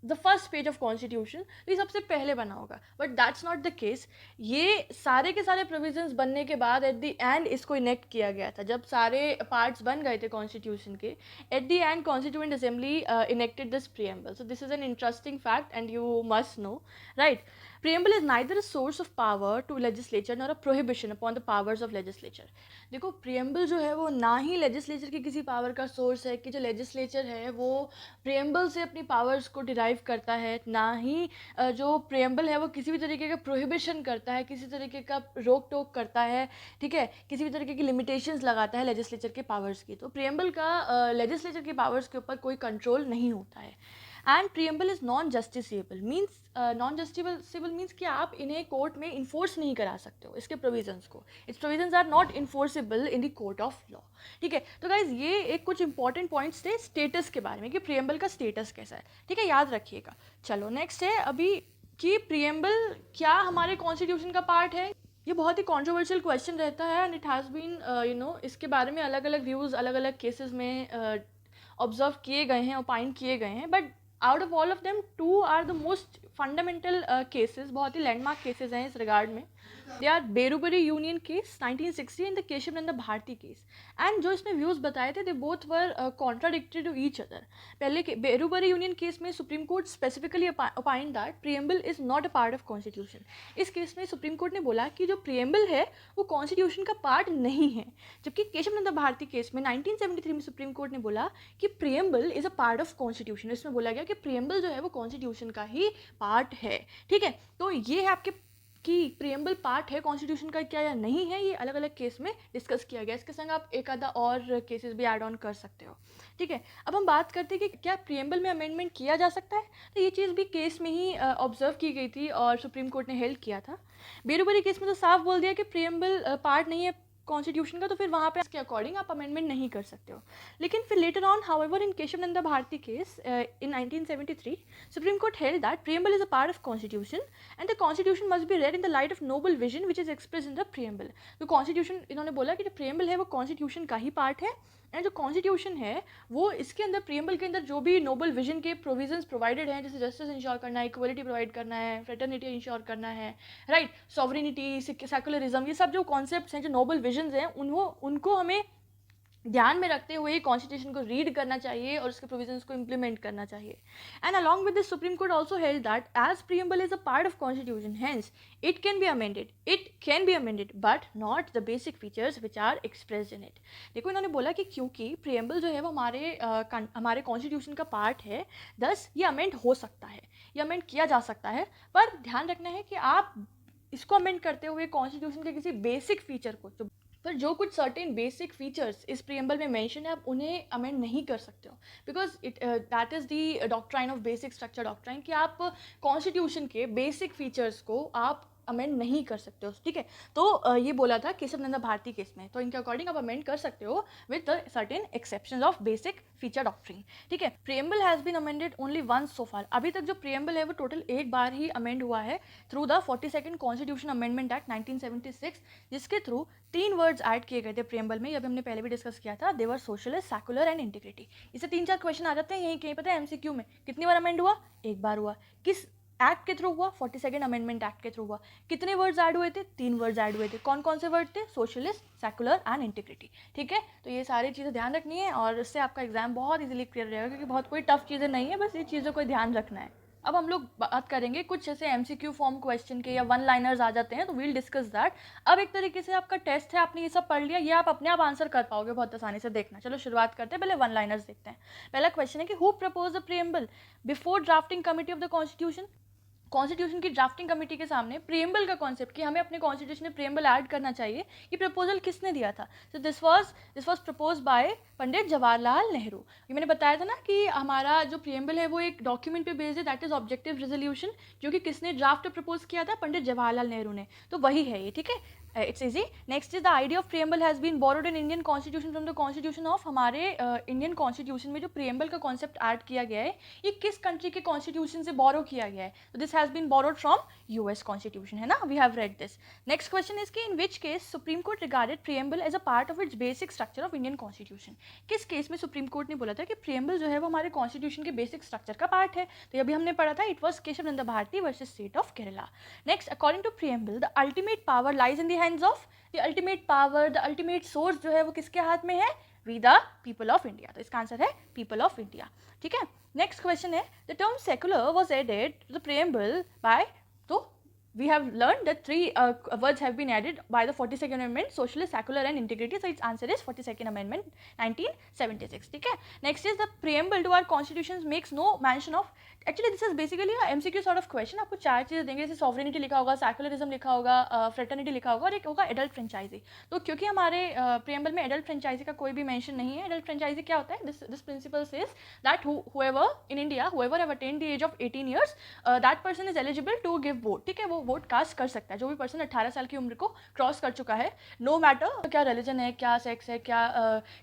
the first page of constitution, तो ये सबसे पहले बना होगा. but that's not the case. ये सारे के सारे provisions बनने के बाद at the end इसको इनेक्ट किया गया था. जब सारे parts बन गए थे constitution के, at the end constituent assembly enacted this preamble. so this is an interesting fact and you must know, right? Preamble is neither a source of power to legislature nor a prohibition upon the powers of legislature. देखो preamble जो है वो ना ही legislature की किसी power का source है कि जो legislature है वो preamble से अपनी powers को derive करता है, ना ही जो preamble है वो किसी भी तरीके का prohibition करता है, किसी तरीके का रोक टोक करता है. ठीक है. किसी भी तरीके की limitations लगाता है legislature के powers की. तो preamble का legislature के powers के ऊपर कोई control नहीं होता है. And preamble is non justiciable means non justiciable means कि आप इन्हें कोर्ट में इन्फोर्स नहीं करा सकते हो इसके प्रोविजंस को. Its provisions are not enforceable in the court of law. ठीक है, तो गाइज ये एक कुछ इंपॉर्टेंट पॉइंट्स थे स्टेटस के बारे में कि प्रियम्बल का स्टेटस कैसा है. ठीक है, याद रखिएगा. चलो नेक्स्ट है अभी कि प्रियम्बल क्या हमारे कॉन्स्टिट्यूशन का पार्ट है. ये बहुत ही कॉन्ट्रोवर्शियल क्वेश्चन रहता है एंड इट हैज़ बीन इसके बारे में अलग अलग व्यूज़ अलग अलग केसेस में ऑब्जर्व किए गए हैं, ओपाइन किए गए हैं. But out of all of them 2 are the most fundamental cases, बहुत ही लैंडमार्क केसेस हैं इस रिगार्ड में. They are Berubari union case 1960 and the Kesavananda Bharati case. And जो इसमें व्यूज़ बताए थे they both were contradicted to each other. पहले के बेरुबरी यूनियन केस में supreme court specifically opined that preamble is not a part of constitution. इस केस में सुप्रीम कोर्ट ने बोला कि जो प्रियम्बल है वो कॉन्स्टिट्यूशन का पार्ट नहीं है. जबकि केशव नंदा भारती केस में 1973 में सुप्रीम कोर्ट ने बोला कि preamble is a part of constitution. इसमें बोला गया कि प्रियम्बल जो है वो कॉन्स्टिट्यूशन का ही पार्ट है. ठीक है, तो ये है आपके कि प्रियम्बल पार्ट है कॉन्स्टिट्यूशन का क्या या नहीं है, ये अलग अलग केस में डिस्कस किया गया. इसके संग आप एक आधा और केसेस भी ऐड ऑन कर सकते हो. ठीक है, अब हम बात करते हैं कि क्या प्रियम्बल में अमेंडमेंट किया जा सकता है. तो ये चीज़ भी केस में ही ऑब्जर्व की गई थी और सुप्रीम कोर्ट ने हेल्ड किया था. बेरुबरी केस में तो साफ बोल दिया कि प्रियम्बल पार्ट नहीं है कॉन्स्टिट्यूशन का, तो फिर वहाँ पे इसके अकॉर्डिंग आप अमेंडमेंट नहीं कर सकते हो. लेकिन फिर later on however in Kesavananda Bharati case in 1973 supreme court held that preamble is a part of constitution and the constitution must be read in the light of noble vision which is express in the preamble. तो कॉन्स्टिट्यूशन इन्होंने बोला कि जो प्रियम्बल है वो कॉन्स्टिट्यूशन का ही पार्ट है एंड जो कॉन्स्टिट्यूशन है वो इसके अंदर प्रियम्बल के अंदर जो भी नोबल विजन के प्रोविजंस प्रोवाइडेड हैं, जैसे जस्टिस इंश्योर करना है, इक्वलिटी प्रोवाइड करना है, फ्रेटर्निटी इंश्योर करना है, राइट, सॉवरिनिटी, सेकुलरिज्म, ये सब जो कॉन्सेप्ट्स हैं, जो नोबल विजन्स हैं, उनको हमें ध्यान में रखते हुए कॉन्स्टिट्यूशन को रीड करना चाहिए और उसके प्रोविजंस को इम्प्लीमेंट करना चाहिए. And along with this supreme court also held that as preamble is a part of constitution hence it can be amended but not the basic features which are expressed in it. देखो इन्होंने बोला कि क्योंकि प्रियम्बल जो है वो हमारे कॉन्स्टिट्यूशन का पार्ट है, दस ये अमेंड हो सकता है, ये अमेंड किया जा सकता है. पर ध्यान रखना है कि आप इसको अमेंड करते हुए कॉन्स्टिट्यूशन के किसी बेसिक फीचर को पर जो कुछ सर्टेन बेसिक फीचर्स इस प्रियम्बल में मेंशन है आप उन्हें अमेंड नहीं कर सकते हो. Because that is the doctrine of basic structure doctrine कि आप कॉन्स्टिट्यूशन के बेसिक फीचर्स को आप अमेंड नहीं कर सकते हो. ठीक है, तो ये बोला था केशव नंदा भारती केस में, तो इनके अकॉर्डिंग आप अमेंड कर सकते हो with the certain exceptions of basic feature doctrine. ठीक है, preamble has been amended only once so far. अभी तक जो प्रियम्बल है वो टोटल एक बार ही अमेंड हुआ है through the 42nd constitution amendment act 1976, जिसके थ्रू 3 वर्ड्स ऐड किए गए थे प्रियम्बल में. ये अभी हमने पहले भी डिस्कस किया था. दे were socialist, secular and integrity. इससे 3-4 क्वेश्चन आ जाते हैं यहीं कहीं, पता है एमसीक्यू में. कितनी बार अमेंड हुआ? एक बार हुआ. किस एक्ट के थ्रू हुआ? 42nd अमेंडमेंट एक्ट के थ्रू हुआ. कितने वर्ड्स ऐड हुए थे? 3 वर्ड्स ऐड हुए थे. कौन कौन से वर्ड थे? Socialist, secular and integrity. ठीक है, तो ये सारी चीज़ें ध्यान रखनी है और इससे आपका एग्जाम बहुत इजीली क्लियर रहेगा, क्योंकि बहुत कोई टफ चीज़ें नहीं है, बस ये चीज़ों को ध्यान रखना है. अब हम लोग बात करेंगे कुछ जैसे एमसीक्यू फॉर्म क्वेश्चन के या वन लाइनर्स आ जाते हैं, तो वील डिस्कस दैट. अब एक तरीके से आपका टेस्ट है, आपने ये सब पढ़ लिया, ये आप अपने आप आंसर कर पाओगे बहुत आसानी से. देखना, चलो शुरुआत करते हैं. पहले वन लाइनर्स देखते हैं. पहला क्वेश्चन है कि who propose the preamble before drafting committee of the constitution. Constitution की ड्राफ्टिंग कमेटी के सामने प्रियम्बल का कॉन्सेप्ट कि हमें अपने कॉन्स्टिट्यूशन में प्रियम्बल ऐड करना चाहिए, ये प्रपोजल किसने दिया था? तो this was propose by Pandit Jawaharlal Nehru. ये मैंने बताया था ना कि हमारा जो प्रियम्बल है वो एक डॉक्यूमेंट पे बेस्ड है, दैट इज ऑब्जेक्टिव रेजोल्यूशन, जो कि किसने ड्राफ्ट प्रपोज किया था? पंडित जवाहरलाल नेहरू ने. तो वही है ये. ठीक है, it's easy. Next is the idea of preamble has been borrowed in Indian constitution from the constitution of. हमारे इंडियन कॉन्स्टिट्यूशन में जो प्रियम्बल का कॉन्सेप्ट ऐड किया गया है ये किस कंट्री के कॉन्स्टिट्यूशन से बोरो किया गया है? तो this has been borrowed from US constitution, है ना. We have read this. Next question is कि in which case supreme court regarded preamble as a part of its basic structure of Indian constitution. किस केस में सुप्रीम कोर्ट ने बोला था कि प्रियम्बल जो है वो हमारे कॉन्स्टिट्यूशन के बेसिक स्ट्रक्चर का पार्ट है? तो अभी हमने पढ़ा था, it was Kesavananda Bharati versus state of Kerala. Next, according to preamble the ultimate power lies in the hands of. The ultimate power, the ultimate source जो है वो किसके हाथ में है? We the people of India. तो इसका आंसर है पीपल ऑफ इंडिया. ठीक है, नेक्स्ट क्वेश्चन है the term secular was added to the preamble by. तो we have learned that three words have been added by the 42nd Amendment: socialist, secular and integrity. So its answer is 42nd Amendment 1976. ठीक है. Next is the preamble to our constitutions makes no mention of, actually this is basically a MCQ sort of question. आपको चार चीज़ें देंगे, जैसे sovereignty लिखा होगा, secularism लिखा होगा, fraternity लिखा होगा और एक होगा adult franchisee. तो क्योंकि हमारे preamble में adult franchisee का कोई भी mention नहीं है, adult franchisee क्या होता है? This principle says that whoever in India, whoever have attained the age of 18 years, that person is eligible to give vote. ठीक है, वो वोट कास्ट कर सकता है. जो भी पर्सन 18 साल की उम्र को क्रॉस कर चुका है, नो मैटर क्या रिलीजन है, क्या सेक्स है, क्या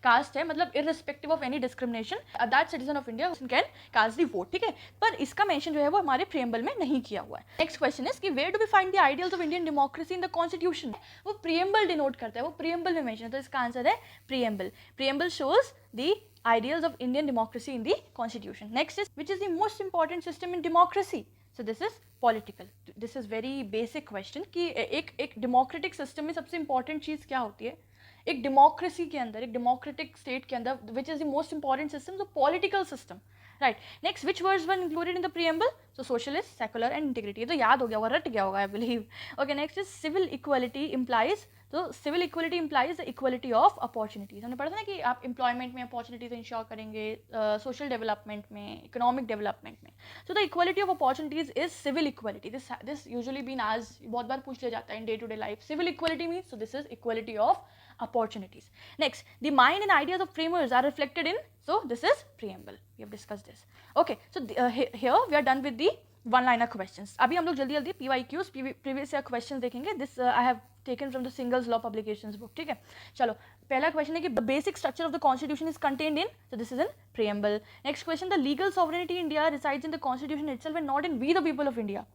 कास्ट है, मतलब irrespective of any discrimination, that citizen of India can cast the vote. ठीक है, पर इसका मेंशन जो है वो हमारे प्रीएम्बल में नहीं किया हुआ है. नेक्स्ट क्वेश्चन इज कि where do we find the ideals of Indian democracy in the constitution. वो प्रीएम्बल डिनोट करता है, वो प्रीएम्बल में मेंशन है, तो इसका आंसर है preamble. Preamble shows the ideals of Indian democracy in the constitution. Next is, which is the most important system in democracy? So this is political. This is very basic question कि एक democratic system में सबसे important चीज़ क्या होती है? एक democracy के अंदर, एक democratic state के अंदर, which is the most important system? So political system. Right. Next, which words were included in the preamble? So socialist, secular and integrity. ये तो याद हो गया होगा, रट गया होगा, I believe. Okay, next is civil equality implies, तो civil equality implies the equality of opportunities. हमने पढ़ा था ना कि आप एम्प्लॉयमेंट में अपॉर्चुनिटीज इंश्योर करेंगे, सोशल डेवलपमेंट में, इकोनॉमिक डेवलपमेंट में. So the equality of opportunities is civil equality. This usually been आज बहुत बार पूछ लिया जाता है in day to day life. Civil equality means, so this is equality of opportunities. Next, the mind and ideas of framers are reflected in, so this is preamble. We have discussed this. Okay, so here we are done with the one-liner questions. अभी हम लोग जल्दी जल्दी PYQs, previous year questions देखेंगे. This I have taken from the Singles Law Publications book. ठीक है, चलो पहला क्वेश्चन है कि the basic structure of the constitution is contained in, so this is in preamble. Next question, the legal sovereignty in India resides in the constitution itself and not in we the people of India.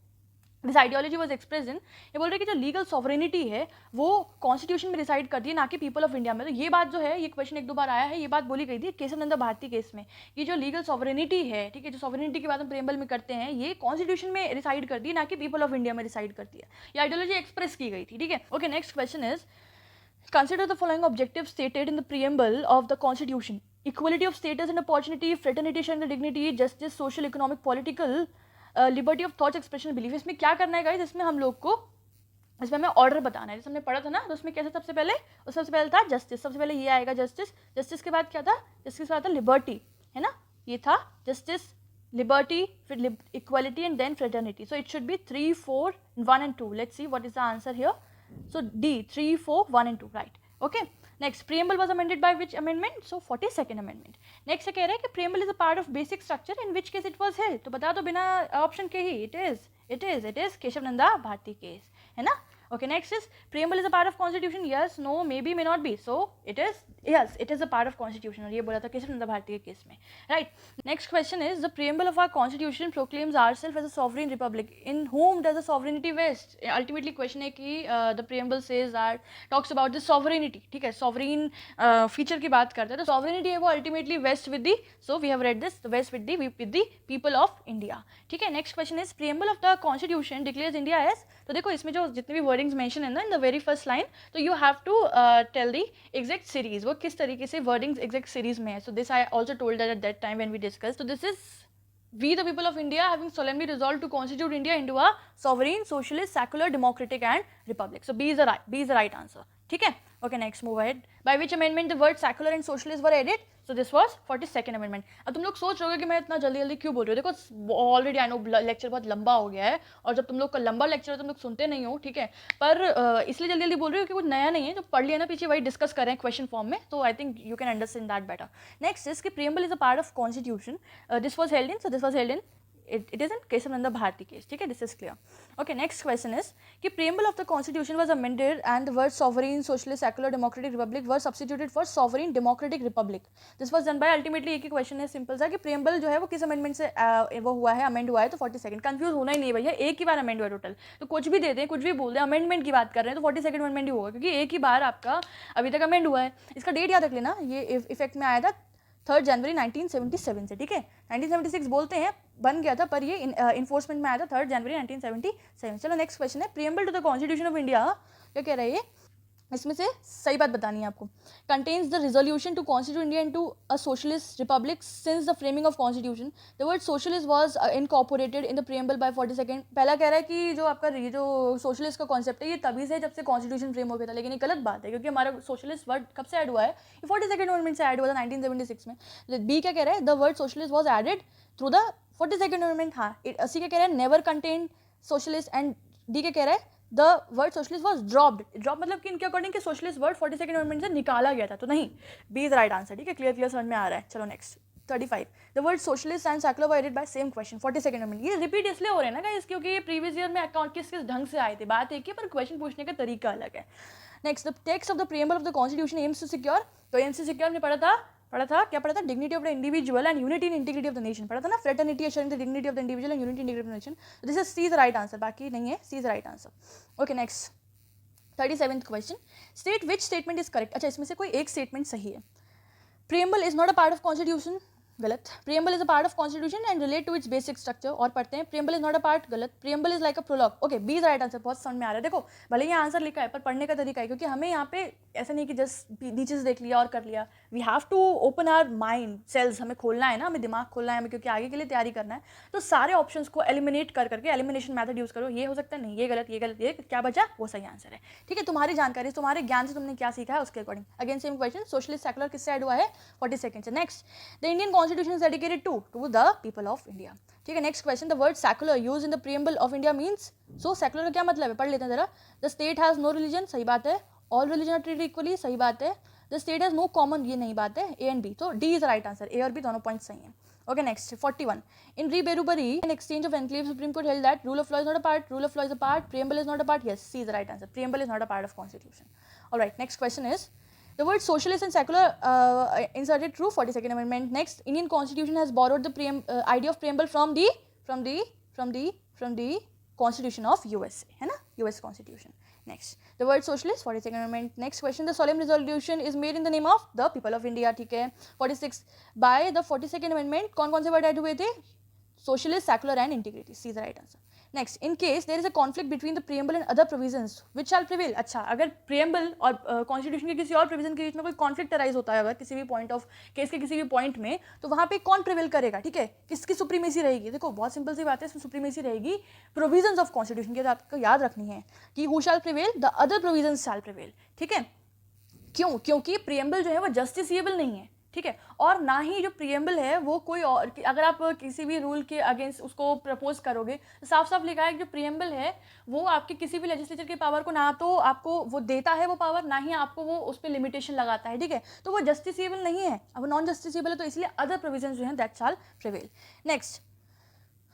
This ideology was express in, ये बोल रहे कि जो लीगल सॉवरेनिटी है वो कॉन्स्टिट्यूशन में रिसाइड करती है, ना कि पीपल ऑफ इंडिया में. तो ये बात जो है, ये क्वेश्चन एक दो बार आया है, ये बात बोली गई थी केशवनंदा भारती केस में कि जो लीगल सॉवरेनिटी है, ठीक है, जो सॉवरेनिटी की बात हम प्रेम्बल में करते हैं, ये कॉन्स्टिट्यूशन में रिसाइड करती है, ना कि पीपल ऑफ इंडिया में रिसाइड करती है. ये आइडियोलॉजी एक्सप्रेस की गई थी. ठीक है, okay. Next question is, consider the following objectives stated in the preamble of the constitution: equality of status and opportunity, fraternity, sharing the dignity, justice, social, economic, political, liberty of thoughts, expression, belief. इसमें क्या करना है गाइस? इसमें हम लोग को, इसमें हमें ऑर्डर बताना है. जैसे हमने पढ़ा था ना, तो उसमें कैसे सबसे पहले था जस्टिस. सबसे पहले ये आएगा जस्टिस. जस्टिस के बाद क्या था? जस्टिस के बाद था लिबर्टी, है ना, ये था जस्टिस, लिबर्टी, फिर equality and then fraternity. So it should be 3, 4, 1 and 2. Let's see what is the answer here. So D, 3, 4, 1 and 2, right. Okay. Next, preamble was amended by which amendment? So 42nd amendment. Next से कह रहे हैं कि preamble is a part of basic structure in which case it was held. तो बता दो बिना ऑप्शन के ही, it is Keshavananda Bharati case, है ना. Okay, next is, preamble is a part of constitution? Yes, no, maybe, may not be. So it is, yes, it is a part of constitution. और ये बोला था केशवनंदा भारती के केस में, right. Next question is, the preamble of our constitution proclaims ourselves as a sovereign republic. In whom does the sovereignty vest? Ultimately question है कि the preamble says that, talks about the sovereignty. ठीक है, sovereign feature की बात करते हैं, तो sovereignty है वो ultimately vest with the, so we have read this, the vest with the people of India. ठीक है. Next question is, preamble of the constitution declares India as, तो देखो इसमें जो जितने भी वर्डिंग्स मेंशन है ना in the very first line, तो you have to tell the exact series, वो किस तरीके से वर्डिंग्स एग्जैक्ट सीरीज में है. So this I also told at that time when we discuss. तो this is, we the people of India having solemnly resolved to constitute India into a sovereign, socialist, secular, democratic and republic. So B is the right answer. ठीक है. Okay, next move ahead. By which amendment the word secular and socialist were added? So this was 42nd amendment. अब तुम लोग सोच रहे हो कि मैं इतना जल्दी जल्दी क्यों बोल रही हूँ. देखो ऑलरेडी आई नो लेक्चर बहुत लंबा हो गया है, और जब तुम लोग का लंबा लेक्चर है तुम लोग सुनते नहीं हो, ठीक है, पर इसलिए जल्दी जल्दी बोल रही हूँ कि कुछ नया नहीं है. जो पढ़ लिया ना पीछे, वही डिस्कस कर रहे हैं क्वेश्चन फॉर्म में, तो I think you can understand that better. Next is कि preamble is a part of constitution. This was held in, so this was held in, it is in Kesavananda Bharati case. ठीक है, this is clear. Okay. Next question is कि preamble of the constitution was amended and the words sovereign, socialist, secular, democratic, republic were substituted for sovereign, democratic, republic. This was done by, ultimately एक ही क्वेश्चन है सिंपल सा कि preamble जो है वो किस अमेंडमेंट से वो हुआ है, अमेंड हुआ है. तो 42nd. कंफ्यूज होना ही नहीं भैया, एक ही बार अमेंड हुआ टोटल. तो कुछ भी दे दें, कुछ भी बोल दें, अमेंडमेंट की बात कर रहे हैं तो 42nd अमेंडमेंट ही होगा, क्योंकि एक ही बार आपका अभी तक अमेंड हुआ है. इसका डेट याद रख लेना, ये इफेक्ट में आया था 3 जनवरी 1977 से. ठीक है, 1976 बोलते हैं बन गया था, पर ये इन्फोर्समेंट में आया था 3 जनवरी 1977. चलो नेक्स्ट क्वेश्चन है, preamble to the constitution of India. क्या कह रहा है ये? इसमें से सही बात बतानी है आपको. Contains the resolution to constitute India into a socialist republic since the framing of constitution. The word socialist was incorporated in the preamble by 42nd. पहला कह रहा है कि जो आपका ये जो सोशलिस्ट का कॉन्सेप्ट है ये तभी से जब से कॉन्स्टिट्यूशन फ्रेम हो गया था, लेकिन ये गलत बात है क्योंकि हमारा सोशलिस्ट वर्ड कब से ऐड हुआ है, ये 42nd अमेंडमेंट से ऐड हुआ था 1976 में. बी क्या कह रहा है, the word socialist was added through the 42nd amendment. हाँ, सी क्या कह रहा है, never contain socialist. And D क्या कह रहा है, the word socialist was dropped. Drop मतलब कि इनके अकॉर्डिंग कि सोशलिस्ट वर्ड 42nd अमेंडमेंट से निकाला गया था, तो नहीं, बी इज राइट आंसर. ठीक है, क्लियर समझ में आ रहा है. चलो next 35. The word socialist and secular were added by same question 42nd amendment. ये रिपीट इसलिए हो रहे हैं ना गाइस क्योंकि ये प्रीवियस ईयर में अकाउंट किस ढंग से आए थे, बात एक ही पर क्वेश्चन पूछने का तरीका अलग है. Next, the text of the preamble of the constitution aims to secure. तो एम्स टू सिक्योर ने पढ़ा था क्या पढ़ा था, dignity of the individual and unity in integrity of the nation पढ़ा था ना, fraternity assuring the dignity of the individual and unity in integrity of the nation. This is C is right answer, बाकी नहीं है, C is right answer. Okay next 37th question. State which statement is correct. अच्छा, इसमें से कोई एक स्टेटमेंट सही है. Preamble is not a part of constitution, गलत. Preamble is a part of constitution and relate to its basic structure. और पढ़ते हैं preamble is not a part, गलत. Preamble is like a prologue. Okay, B is right answer. बहुत समझ में आ रहा है. देखो भले ही आंसर लिखा है पर पढ़ने का तरीका है, क्योंकि हमें यहाँ पे ऐसा नहीं कि जस्ट नीचे से देख लिया और कर लिया. We have to open our mind cells, हमें खोलना है ना, हमें दिमाग खोलना है हमें, क्योंकि आगे के लिए तैयारी करना है. तो सारे ऑप्शंस को एलिमिनेट करके एलिमिनेशन मेथड यूज करो. ये हो सकता है, नहीं ये गलत, ये गलत, ये क्या बचा, वो सही आंसर है. ठीक है, तुम्हारी जानकारी, तुम्हारे ज्ञान से तुमने क्या सीखा है उसके according. Again same question, socialist secular किससे ऐड हुआ है, 42nd से. Next, the Indian constitution is dedicated to the people of India. ठीक है, next question, the word secular use in the preamble of India means. So secular का क्या मतलब है, पढ़ लेते हैं जरा. The state has no religion, सही बात है. All religion are treated equally, सही बात है. The state has no common, ये नहीं बात है. ए एंड बी, तो डी इज राइट आंसर. ए और बी दोनों पॉइंट सही हैं. Okay next 41. In re Berubari an exchange of enclave supreme court held that rule of law is not a part. Rule of law is a part, preamble is not a part. Yes, C is right answer. Preamble is not a part of constitution. Alright, next question is the word socialist and secular inserted through 42nd amendment. Next, Indian constitution has borrowed the idea of preamble from the constitution of USA, है ना, US constitution. Next, the word socialist 42nd amendment. Next question, the solemn resolution is made in the name of the people of India. ठीक है. 46 by the 42nd amendment कौन कौन से वर्ड ऐड हुए थे, socialist, secular and integrity. C is the right answer. Next, in case there is a conflict between the preamble and other provisions, which shall prevail. अच्छा, अगर preamble और कॉन्स्टिट्यूशन के किसी और प्रोविजन के बीच में कोई कॉन्फ्लिक्ट अराइज होता है अगर किसी भी पॉइंट ऑफ केस के किसी भी पॉइंट में, तो वहाँ पे कौन प्रिवेल करेगा. ठीक है, किसकी सुप्रीमेसी रहेगी. देखो बहुत सिंपल सी बात है, इसमें सुप्रीमेसी रहेगी प्रोविजंस ऑफ कॉन्स्टिट्यूशन की. आपको याद रखनी है कि who shall prevail, the other provisions shall prevail. ठीक है, क्यों, क्योंकि प्रीएम्बल जो है वो जस्टिसिएबल नहीं है. ठीक है, और ना ही जो प्रीएम्बल है वो कोई और, अगर आप किसी भी रूल के अगेंस्ट उसको प्रपोज करोगे तो साफ साफ लिखा है कि जो प्रीएम्बल है वो आपके किसी भी लेजिस्लेचर के पावर को ना तो आपको वो देता है वो पावर, ना ही आपको वो उस पर लिमिटेशन लगाता है. ठीक है, तो वो जस्टिसिएबल नहीं है. अब नॉन जस्टिसिएबल है तो इसलिए अदर प्रोविजन जो है that shell prevail. Next,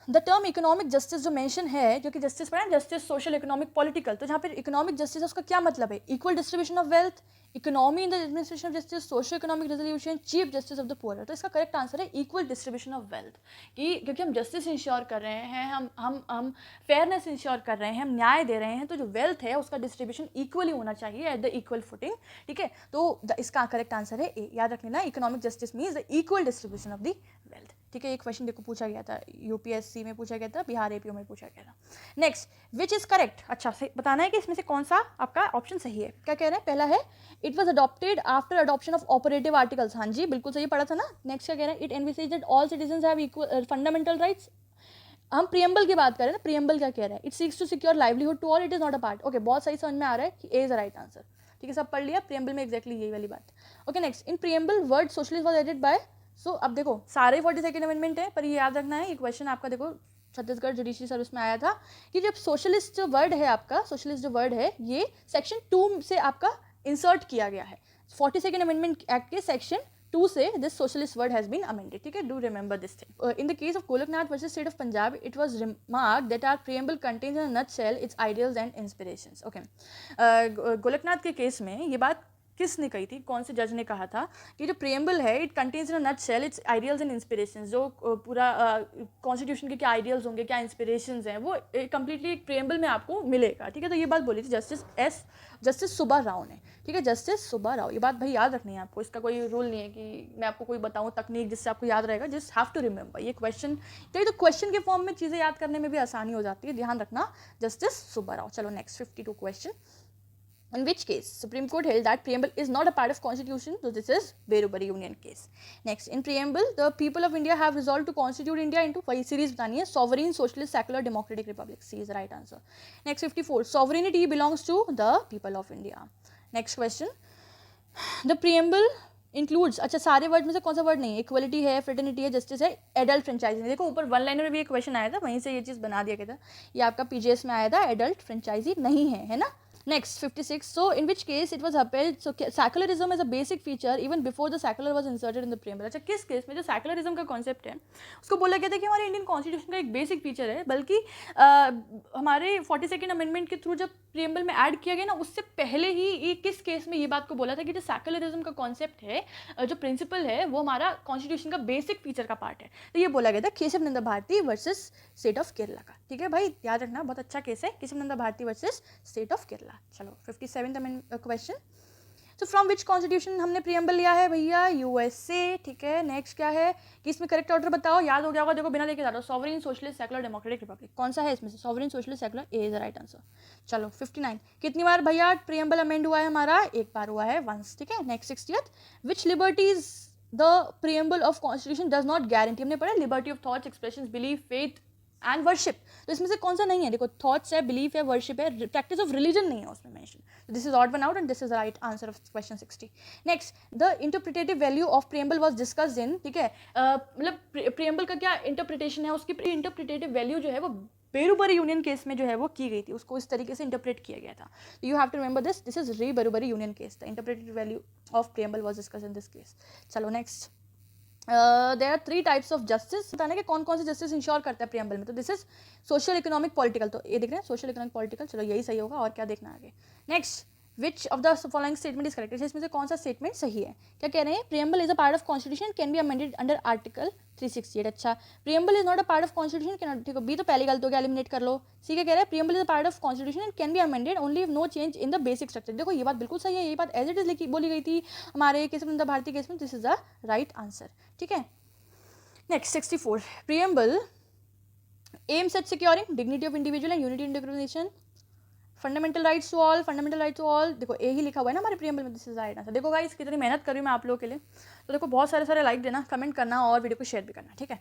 the term economic justice जो मेंशन है, जो कि जस्टिस पढ़ा है, जस्टिस सोशल इकोनॉमिक पॉलिटिकल, तो जहाँ पर इकोनॉमिक जस्टिस है उसका क्या मतलब है, equal distribution of wealth, economy in the administration of justice, social economic resolution, chief justice of the poor. तो इसका करेक्ट आंसर है इक्वल डिस्ट्रीब्यूशन ऑफ वेल्थ. कि क्योंकि हम जस्टिस इंश्योर कर रहे हैं, हम फेयरनेस इंश्योर कर रहे हैं, हम न्याय दे रहे हैं, तो जो वेल्थ है उसका डिस्ट्रीब्यूशन इक्वली होना चाहिए एट द इक्वल फुटिंग. ठीक है, तो इसका करेक्ट आंसर है ए. याद रख लेना, economic justice means the equal distribution of the wealth. ठीक है, एक क्वेश्चन देखो पूछा गया था, यूपीएससी में पूछा गया था, बिहार एपीओ में पूछा गया था. Next, which is correct. अच्छा, बताना है कि इसमें से कौन सा आपका ऑप्शन सही है. क्या कह रहे हैं, पहला है it was adopted after adoption of operative articles. हाँ जी, बिल्कुल सही पढ़ा था ना. नेक्स्ट क्या कह रहे हैं, it envisaged all citizens have equal fundamental rights. हम प्रीएम्बल की बात कर रहे हैं ना, प्रीएम्बल क्या कह रहा है, it seeks to secure livelihood to all, it is not a part. Okay, बहुत सही समझ में आ रहा है कि A is the right answer. ठीक है, सब पढ़ लिया, प्रीएम्बल में एक्जैक्टली यही वाली बात. Okay next, in preamble word socialist was added by. So अब देखो सारे 42nd अमेंडमेंट है, पर ये याद रखना है, ये क्वेश्चन आपका देखो छत्तीसगढ़ जुडिशरी सर्विस में आया था कि जब सोशलिस्ट जो वर्ड है आपका, सोशलिस्ट जो वर्ड है ये सेक्शन 2 से आपका इंसर्ट किया गया है. 42nd अमेंडमेंट एक्ट के सेक्शन 2 से this socialist word has been amended. ठीक है, do remember this thing. In the case of Golaknath versus state of Punjab, it was remarked that our preamble contains in a nutshell its ideals and inspirations. Okay, Golaknath के केस में ये बात किसने कही थी, कौन से जज ने कहा था कि जो प्रीएम्बल है it contains in a nutshell its ideals and inspirations. जो पूरा कॉन्स्टिट्यूशन के क्या आइडियल्स होंगे, क्या इंस्पिरेशंस हैं, वो कंप्लीटली एक प्रीएम्बल में आपको मिलेगा. ठीक है, तो ये बात बोली थी जस्टिस सुब्बा राव ने. ठीक है, जस्टिस सुब्बा राव. ये बात भाई याद रखनी है आपको, इसका कोई रूल नहीं है कि मैं आपको कोई बताऊँ तकनीक जिससे आपको याद रहेगा. Just have to remember. ये क्वेश्चन तो क्वेश्चन के फॉर्म में चीज़ें याद करने में भी आसानी हो जाती है, ध्यान रखना. जस्टिस सुब्बा राव. चलो next 52 question. In which case Supreme Court held that preamble is not a part of constitution, so this is Berubari Union case. Next, in preamble the people of India have resolved to constitute India into वही series बतानी है, sovereign, socialist, secular, democratic republic. C is the right answer. Next 54, sovereignty belongs to the people of India. Next question, the preamble includes, अच्छा सारे वर्ड में से कौन सा वर्ड नहीं है, इक्वलिटी है, फ्रेटर्निटी है, जस्टिस है, एडल्ट फ्रेंचाइजी। देखो ऊपर वन लाइनर में भी एक क्वेश्चन आया था, वहीं से ये चीज़ बना दिया गया था, ये आपका पीजीएस में आया था, एडल्ट फ्रेंचाइजी नहीं है ना। Next 56, so in which case it was upheld, so secularism is a basic feature even before the secular was inserted in the preamble। अच्छा किस केस में जो सेकुलरिज्म का कॉन्सेप्ट है उसको बोला गया था कि हमारे इंडियन कॉन्स्टिट्यूशन का एक बेसिक फीचर है, बल्कि हमारे 42nd अमेंडमेंट के थ्रू जब प्रियम्बल में ऐड किया गया ना, उससे पहले ही ये किस केस में ये बात को बोला था कि जो सेकुलरिज्म का कॉन्सेप्ट है, जो प्रिंसिपल है, वो हमारा कॉन्स्टिट्यूशन का बेसिक फीचर का पार्ट है। तो ये बोला गया था Kesavananda Bharati versus state of Kerala का। ठीक है भाई, याद रखना, बहुत अच्छा केस है, Kesavananda Bharati versus state of Kerala. चलो 57th क्वेश्चन, तो फ्रॉम विच कॉन्स्टिट्यूशन हमने प्रियम्बल लिया है भैया, यूएसए। ठीक है, नेक्स्ट क्या है कि इसमें करेक्ट ऑर्डर बताओ, याद हो गया होगा, देखो बिना देखे जा रहा हूँ, sovereign, socialist, secular, democratic, Republic. कौन सा है इसमें से, sovereign, socialist, secular, A is the right answer. चलो 59, कितनी बार भैया प्रियम्बल अमेंड हुआ है हमारा, एक बार हुआ है, वंस। ठीक है, next 60th, which liberties the preamble of constitution does not guarantee. हमने पढ़ा liberty of thoughts, expression, belief, faith and worship. तो इसमें से कौन सा नहीं है, देखो थॉट्स है, बिलीफ है, वर्शिप है, प्रैक्टिस ऑफ रिलीजन नहीं है उसमें mention. So this is odd one out and this is the right answer of question 60. Next, the interpretative value of preamble was discussed in, ठीक है, मतलब preamble का क्या इंटरप्रिटेशन है, उसकी इंटरप्रिटेटिव वैल्यू जो है वो बेरुबरी यूनियन केस में जो है वो की गई थी, उसको इस तरीके से इंटरप्रेट किया गया था। You have to remember this, this is re Berubari union case, the interpretative value of preamble was discussed in this case. चलो next, there are 3 types of justice. बताना कि कौन कौन से जस्टिस इंश्योर करता है प्रियम्बल में, तो this is social, economic, political. तो ये देख रहे हैं सोशल, इकोनॉमिक, पॉलिटिकल, चलो यही सही होगा, और क्या देखना आगे। Next, which of the following statement is correct, इसमें से कौन सा स्टेटमेंट सही है। क्या कह रहे हैं, preamble is a part of constitution, can be amended under article 368। अच्छा, preamble is not a part of constitution, can, ठीक है, बी तो पहली गलत हो गया, एलिमिनेट कर लो। सी क्या कह रहा है, preamble is a part of constitution and can be amended only if no change in the basic structure. देखो ये बात बिल्कुल सही है, ये बात एज इट इज बोली गई थी हमारे केशव नंदा भारती केस में, this is the right answer. ठीक है, next 64, preamble aims at securing dignity of individual and unity in nation, fundamental rights to all, fundamental rights to all. देखो ए ही लिखा हुआ है ना हमारे प्रियम्बल में, दिस इज राइट आंसर। देखो गाइस कितनी मेहनत कर रही हूँ मैं आप लोगों के लिए, तो देखो बहुत सारे लाइक देना, कमेंट करना और वीडियो को शेयर भी करना। ठीक है,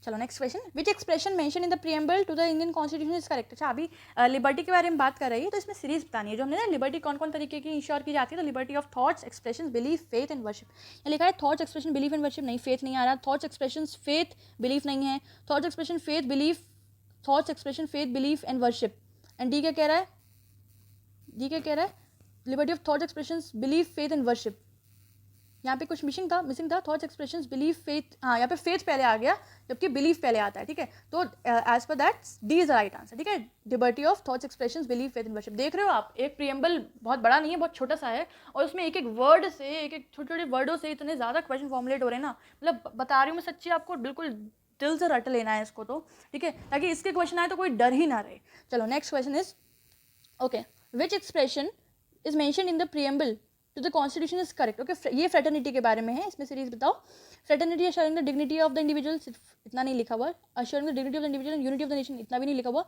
चलो next question, which expression mention in the preamble to the Indian constitution is correct. अच्छा, अभी लिबर्टी के बारे में बात कर रही है, तो इसमें सीरीज बतानी है जो हमने ना, लिबर्टी कौन कौन तरीके की इंश्योर की जाती है, तो liberty of thoughts, expression, belief, faith and worship. यहाँ लिखा है thoughts, expression, belief and worship, नहीं, फेथ नहीं आ रहा, थॉट्स, एक्सप्रेशन, फेथ, बिलीफ नहीं है, thoughts, expression, faith, belief, thoughts, expression, faith, belief and worship. And D क्या कह रहा है, डी क्या कह रहा है, liberty of thoughts, expression, belief, faith and worship. यहाँ पे कुछ मिसिंग था, थॉट्स, एक्सप्रेशंस, बिलीफ, फेथ, हाँ यहाँ पे फेथ पहले आ गया जबकि बिलीफ पहले आता है। ठीक है, तो as per that D is the right answer. ठीक है, liberty of thoughts, expressions, belief, faith and worship. देख रहे हो आप, एक प्रियम्बल बहुत बड़ा नहीं है, बहुत छोटा सा है, और उसमें एक एक वर्ड से, एक एक छोटे छोटे वर्डों से इतने ज़्यादा क्वेश्चन फॉर्मुलेट हो रहे हैं ना, मतलब बता रही हूँ मैं सच्ची, आपको बिल्कुल दिल से रट लेना है इसको तो। ठीक है, ताकि इसके क्वेश्चन आए तो कोई डर ही ना रहे। चलो next question is, okay, which expression is mention in the preamble to the constitution is correct. Okay, ये फ्रेटर्निटी के बारे में है, इसमें सीरीज बताओ। Fraternity assuring the dignity of the individual, इतना नहीं लिखा हुआ। Assuring the dignity of the individual and unity of the nation, इतना भी नहीं लिखा हुआ।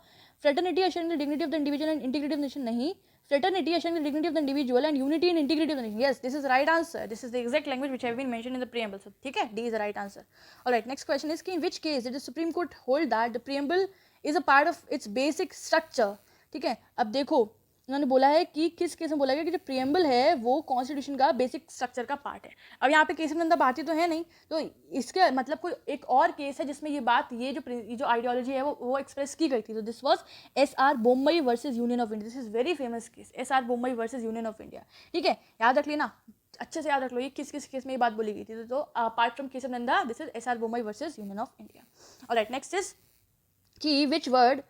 Fraternity assuring the dignity of the individual and integrity of the nation, नहीं। Fraternity assuring the dignity of the individual and unity and integrity of the nation, yes, this is right answer, this is the exact language which have been mentioned in the preamble. So ठीक है, D is the right answer. Alright, next question is कि in which case did the supreme court hold that the preamble is a part of its basic structure. ठीक है, अब देखो उन्होंने बोला है कि किस केस में बोला गया कि जो प्रियम्बल है वो कॉन्स्टिट्यूशन का बेसिक स्ट्रक्चर का पार्ट है। अब यहाँ पे केशव नंदा भारती तो है नहीं, तो इसके मतलब कोई एक और केस है जिसमें ये बात, ये जो आइडियोलॉजी है वो एक्सप्रेस की गई थी। तो this was SR Bommai versus union of India, this is very famous case, SR Bommai versus union of India. ठीक है, याद रख लेना, अच्छे से याद रख लो, ये किस किस केस में ये बात बोली गई थी। तो apart from Kesavananda, this is SR Bommai versus union of India. Alright, next is कि which word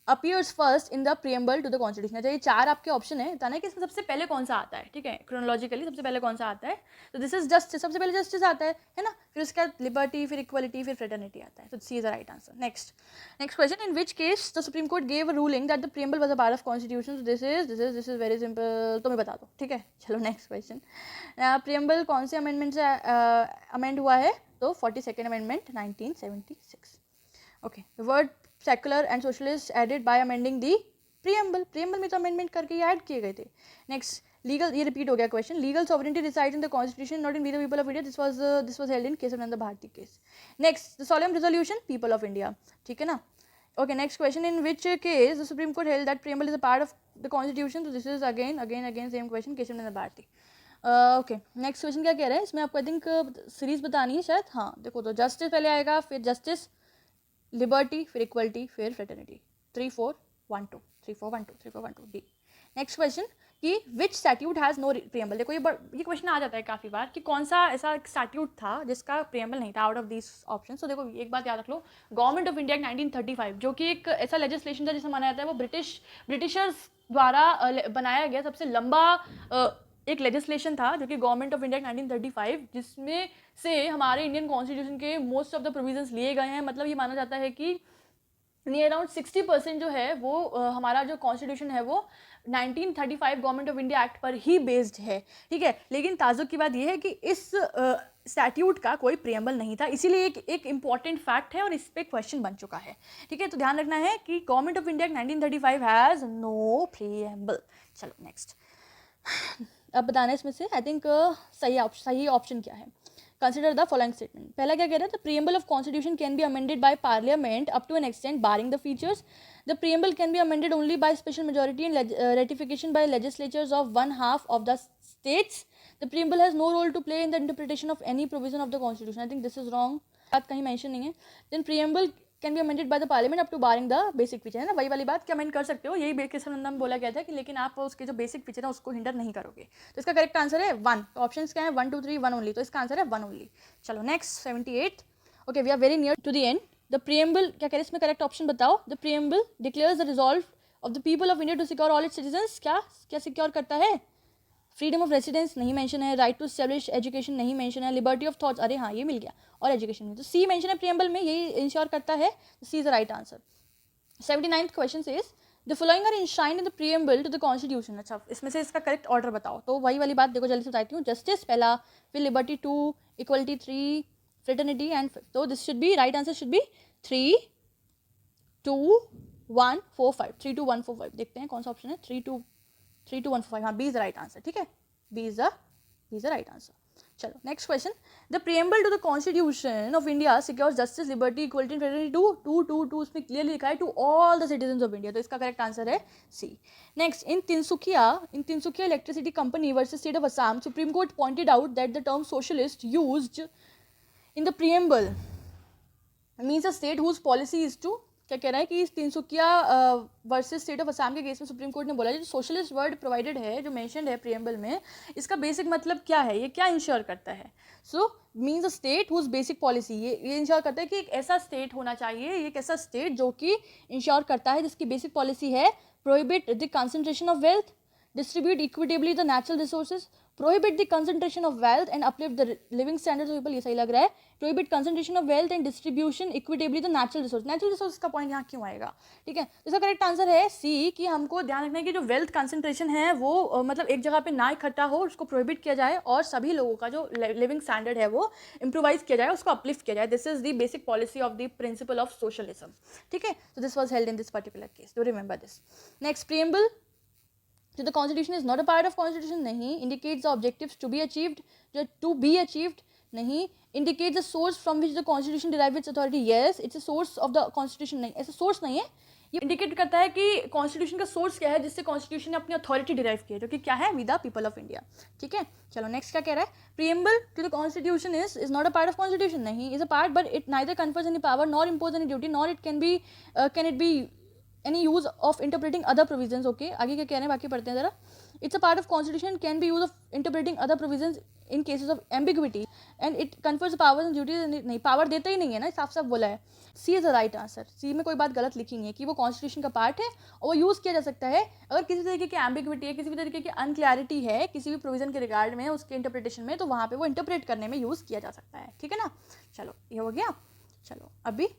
appears first in the preamble to the constitution. अच्छा, ये 4 आपके ऑप्शन है, बताना है कि इसमें सबसे पहले कौन सा आता है। ठीक है, क्रोनोलॉजिकली सबसे पहले कौन सा आता है, तो दिस इज जस्टिस, सबसे पहले जस्टिस आता है ना, फिर उसके बाद लिबर्टी, फिर इक्वलिटी, फिर फ्रेटर्निटी आता है। तो C is the right answer. Next question, in which case the supreme court gave a ruling that the preamble was a part of constitution. This is very simple, तो मैं बता दो। ठीक है, चलो नेक्स्ट क्वेश्चन, प्रियम्बल कौन से अमेंडमेंट से अमेंड हुआ है, तो 42nd amendment 1976। Okay, the word secular and socialist added by amending the preamble में तो अमेंडमेंट करके ये ऐड किए गए थे. नेक्स्ट, लीगल, ये रिपीट हो गया question. Legal sovereignty resides in the constitution, not in we the people of India. This was held in Kesavananda Bharati case. Next, the solemn resolution, people of India. ठीक है ना. Okay, next question. In which case the Supreme Court held that preamble is a part of the Constitution? So this is again same question, Kesavananda Bharati. Okay, next question क्या कह रहा है इसमें? आपको आई थिंक सीरीज बतानी है शायद. हाँ, देखो तो जस्टिस पहले आएगा, फिर जस्टिस, लिबर्टी, फिर इक्वलिटी, फिर फ्रेटर्निटी. 3 4 1 2 3 4 1 2 3 4 1 2 डी. नेक्स्ट क्वेश्चन कि विच स्टैट्यूट हैज़ नो प्रीएम्बल. देखो ये क्वेश्चन आ जाता है काफ़ी बार कि कौन सा ऐसा स्टैट्यूट था जिसका प्रीएम्बल नहीं था आउट ऑफ दिस ऑप्शन. तो देखो एक बात याद रख लो, गवर्नमेंट ऑफ इंडिया 1935 जो कि एक ऐसा लेजिस्लेशन था जिसे माना जाता है वो ब्रिटिशर्स द्वारा बनाया गया सबसे लंबा एक लेजिस्लेशन था, जो कि गवर्नमेंट ऑफ इंडिया 1935, जिसमें से हमारे इंडियन कॉन्स्टिट्यूशन के मोस्ट ऑफ द प्रोविजंस लिए गए हैं. मतलब ये माना जाता है कि नियर अराउंड 60% जो है वो हमारा जो कॉन्स्टिट्यूशन है वो 1935 गवर्नमेंट ऑफ इंडिया एक्ट पर ही बेस्ड है. ठीक है, लेकिन ताजुब की बात यह है कि इस स्टैट्यूट का कोई प्रीएम्बल नहीं था. इसीलिए एक इंपॉर्टेंट फैक्ट है और इस पर क्वेश्चन बन चुका है. ठीक है, तो ध्यान रखना है कि government of India 1935 has no preamble. चलो नेक्स्ट, अब बताना है इसमें से आई थिंक सही ऑप्शन क्या है. Consider the following statement. पहला क्या कह रहा है? The preamble of constitution can be amended by parliament up to an extent barring the features. The preamble can be amended only by special majority and ratification by legislatures of 1/2 of the states. The preamble has no role to play in the interpretation of any provision of the constitution. I think this is wrong. बात कहीं मेंशन नहीं है. Then preamble can be amended by the parliament up to barring the basic feature. है ना, वही वाली बात कि अमेंड कर सकते हो, यही केशवानंद में बोला गया था कि लेकिन आप उसके जो बेसिक फीचर है उसको हिंडर नहीं करोगे. तो इसका करेक्ट आंसर है 1. तो ऑप्शन क्या है? 1 2 3 1 ओनली. तो इसका आंसर है 1 ओनली. चलो next 78. Okay, we are very near to the end. The preamble क्या कह रहे हैं इसमें? करेक्ट ऑप्शन बताओ. The preamble declares the resolve of the people of India to secure all its citizens. क्या सिक्योर करता है? फ्रीडम ऑफ रेसिडेंस नहीं मेंशन है, राइट टू एस्टैब्लिश एजुकेशन नहीं मेंशन है, लिबर्टी ऑफ थॉट्स, अरे हाँ ये मिल गया, और एजुकेशन में तो सी मेंशन है प्रीएम्बल में, यही इंश्योर करता है. C is the right answer. 79th question is the following are enshrined in the preamble to the constitution. अच्छा, इसमें से इसका करेक्ट ऑर्डर बताओ. तो वही वाली बात देखो जल्दी से बताती हूँ. जस्टिस पहला, फिर लिबर्टी 2, इक्वलिटी 3, फ्रेटर्निटी एंड 5. तो this should be right answer should be 3 2 1 4 5. 3 2 1 4 5. देखते हैं कौन सा ऑप्शन है. 3 2 1 4 5. हाँ, B is the right answer. ठीक है, B is the right answer. चलो next question. The preamble to the constitution of India secures justice, liberty, equality and fraternity to उसमें क्लियरली लिखा है to all the citizens of India. तो इसका करेक्ट आंसर है C. Next, in Tinsukia electricity company versus state of Assam, supreme court pointed out that the term socialist used in the preamble means a state whose policy is to. क्या कह रहा है कि इस Tinsukia versus state of Assam के केस में सुप्रीम कोर्ट ने बोला जो सोशलिस्ट वर्ड प्रोवाइडेड है, जो मेंशन्ड है प्रीएम्बल में, इसका बेसिक मतलब क्या है, ये क्या इंश्योर करता है. So means a state whose basic policy, ये इंश्योर करता है कि एक ऐसा स्टेट होना चाहिए, एक ऐसा स्टेट जो कि इंश्योर करता है, जिसकी बेसिक पॉलिसी है prohibit the concentration of wealth, distribute equitably the natural resources, prohibit the concentration of wealth and uplift the living standards of people. ये सही लग रहा है. prohibit concentration of wealth and distribution equitably the natural resources. natural resources का पॉइंट यहाँ क्यों आएगा? ठीक है, इसका करेक्ट आंसर है सी, कि हमको ध्यान रखना है कि जो वेल्थ कंसंट्रेशन है वो मतलब एक जगह पे ना इकट्ठा हो, उसको प्रोहिबिट किया जाए और सभी लोगों का जो लिविंग स्टैंडर्ड है वो इम्प्रोवाइज किया जाए, उसको अपलिफ्ट किया जाए. This is the basic policy of the principle of socialism. ठीक है, so this was held in this particular case. Do remember this. Next, preamble to the constitution is not a part of constitution. नहीं. indicates the objectives to be achieved. जो to be achieved नहीं. indicates the source from which the constitution derives its authority. yes, it's a source of the constitution. नहीं, ऐसा source नहीं है. ये इंडिकेट करता है कि कॉन्स्टिट्यूशन का सोर्स क्या है जिससे कॉन्स्टिट्यूशन ने अपनी अथॉरिटी डिराइव की है, जो कि क्या है, with the people of India. ठीक है, चलो नेक्स्ट क्या कह रहा है. Preamble to the constitution is not a part of constitution. नहीं, is a part but it neither confers any power nor impose any duty nor it can it be any use of interpreting other provisions. okay, आगे क्या कह रहे हैं, बाकी पढ़ते हैं जरा. it's a part of constitution can be used of interpreting other provisions in cases of ambiguity and it confers powers and duties. नहीं, पावर देता ही नहीं है ना, साफ साफ बोला है. C is the right answer. सी में कोई बात गलत लिखी नहीं है कि वो कॉन्स्टिट्यूशन का पार्ट है और वो यूज़ किया जा सकता है अगर किसी तरीके की एम्बिग्विटी है, किसी भी तरीके की अनक्लैरिटी है किसी भी प्रोविजन के रिगार्ड में, उसके इंटरप्रिटेशन में, तो वहाँ पे वो इंटरप्रेट करने में यूज़ किया जा सकता है. ठीक है ना. चलो ये हो गया. चलो अभी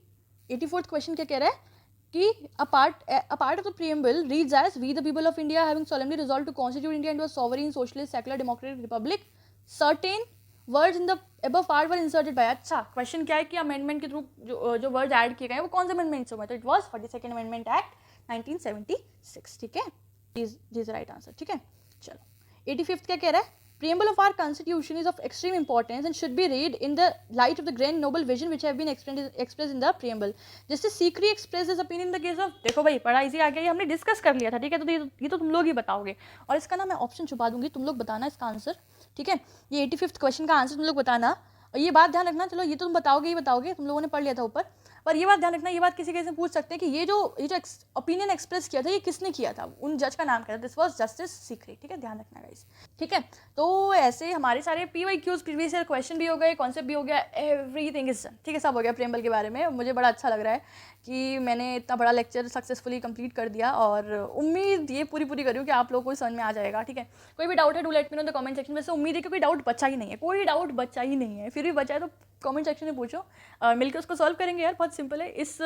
84th क्वेश्चन क्या कह रहा है कि a part of the preamble reads as we the people of India having solemnly resolved to constitute India into a sovereign socialist secular democratic republic certain words in the above part were inserted by. अच्छा, क्वेश्चन क्या है कि अमेंडमेंट के थ्रू जो वर्ड्स ऐड किए गए हैं वो कौन से अमेंडमेंट से हुए. तो it was 42nd amendment act 1976, ठीक है, दिस राइट आंसर, ठीक है। चलो 85th क्या कह रहा है, preamble of our constitution is of extreme importance and should be read in the light of the grand noble vision which have been expressed in the preamble. जैसे Sikri expressed his opinion in the case of, देखो भाई बड़ा इजी आ गया, ये हमने डिस्कस कर लिया था, ठीक है, तो ये तो तुम लोग ही बताओगे, और इसका ना मैं ऑप्शन छुपा दूंगी, तुम लोग बताना इसका आंसर, ठीक है। ये 85th क्वेश्चन का आंसर तुम लोग बताना, और ये बात ध्यान रखना, चलो ये तो तुम बताओगे ही बताओगे, तुम लोगों ने पढ़ लिया था ऊपर, पर ये बात ध्यान रखना, ये बात किसी से पूछ सकते हैं कि ये जो ओपिनियन एक्सप्रेस किया था ये किसने किया था, उन जज का नाम क्या था, दिस वाज जस्टिस सीकरी, ठीक है, ध्यान रखना गाइस, ठीक है। तो ऐसे हमारे सारे PYQs प्रीवियस ईयर क्वेश्चन भी हो गए, कॉन्सेप्ट भी हो गया, एवरीथिंग इज डन, ठीक है, सब हो गया प्रेम्बल के बारे में। मुझे बड़ा अच्छा लग रहा है कि मैंने इतना बड़ा लेक्चर सक्सेसफुली कंप्लीट कर दिया, और उम्मीद ये पूरी कर रही हूँ कि आप लोगों को समझ में आ जाएगा, ठीक है। कोई भी डाउट है do let me know in the comment section. वैसे उम्मीद है कि कोई डाउट बचा ही नहीं है, कोई डाउट बचा ही नहीं है, फिर भी बचा है तो कमेंट सेक्शन में पूछो, मिलकर उसको सॉल्व करेंगे यार, बहुत सिंपल है। इस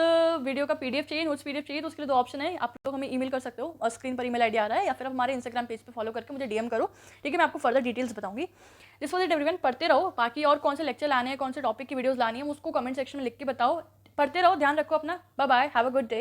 वीडियो का PDF चाहिए, नोट्स PDF चाहिए, तो उसके लिए 2 ऑप्शन है, आप लोग हमें ईमेल कर सकते हो, और स्क्रीन पर ईमेल आईडी आ रहा है, या फिर आप हमारे इंस्टाग्राम पेज पे फॉलो करके मुझे DM करो, ठीक है, मैं आपको फर्दर डिटेल्स बताऊंगी। दिस वाज इट एवरीवन, पढ़ते रहो, बाकी और कौन से लेक्चर लाने हैं, कौन से टॉपिक की वीडियोस लानी है, उसको कमेंट सेक्शन में लिख के बताओ, पढ़ते रहो, ध्यान रखो अपना, bye bye, have a good day.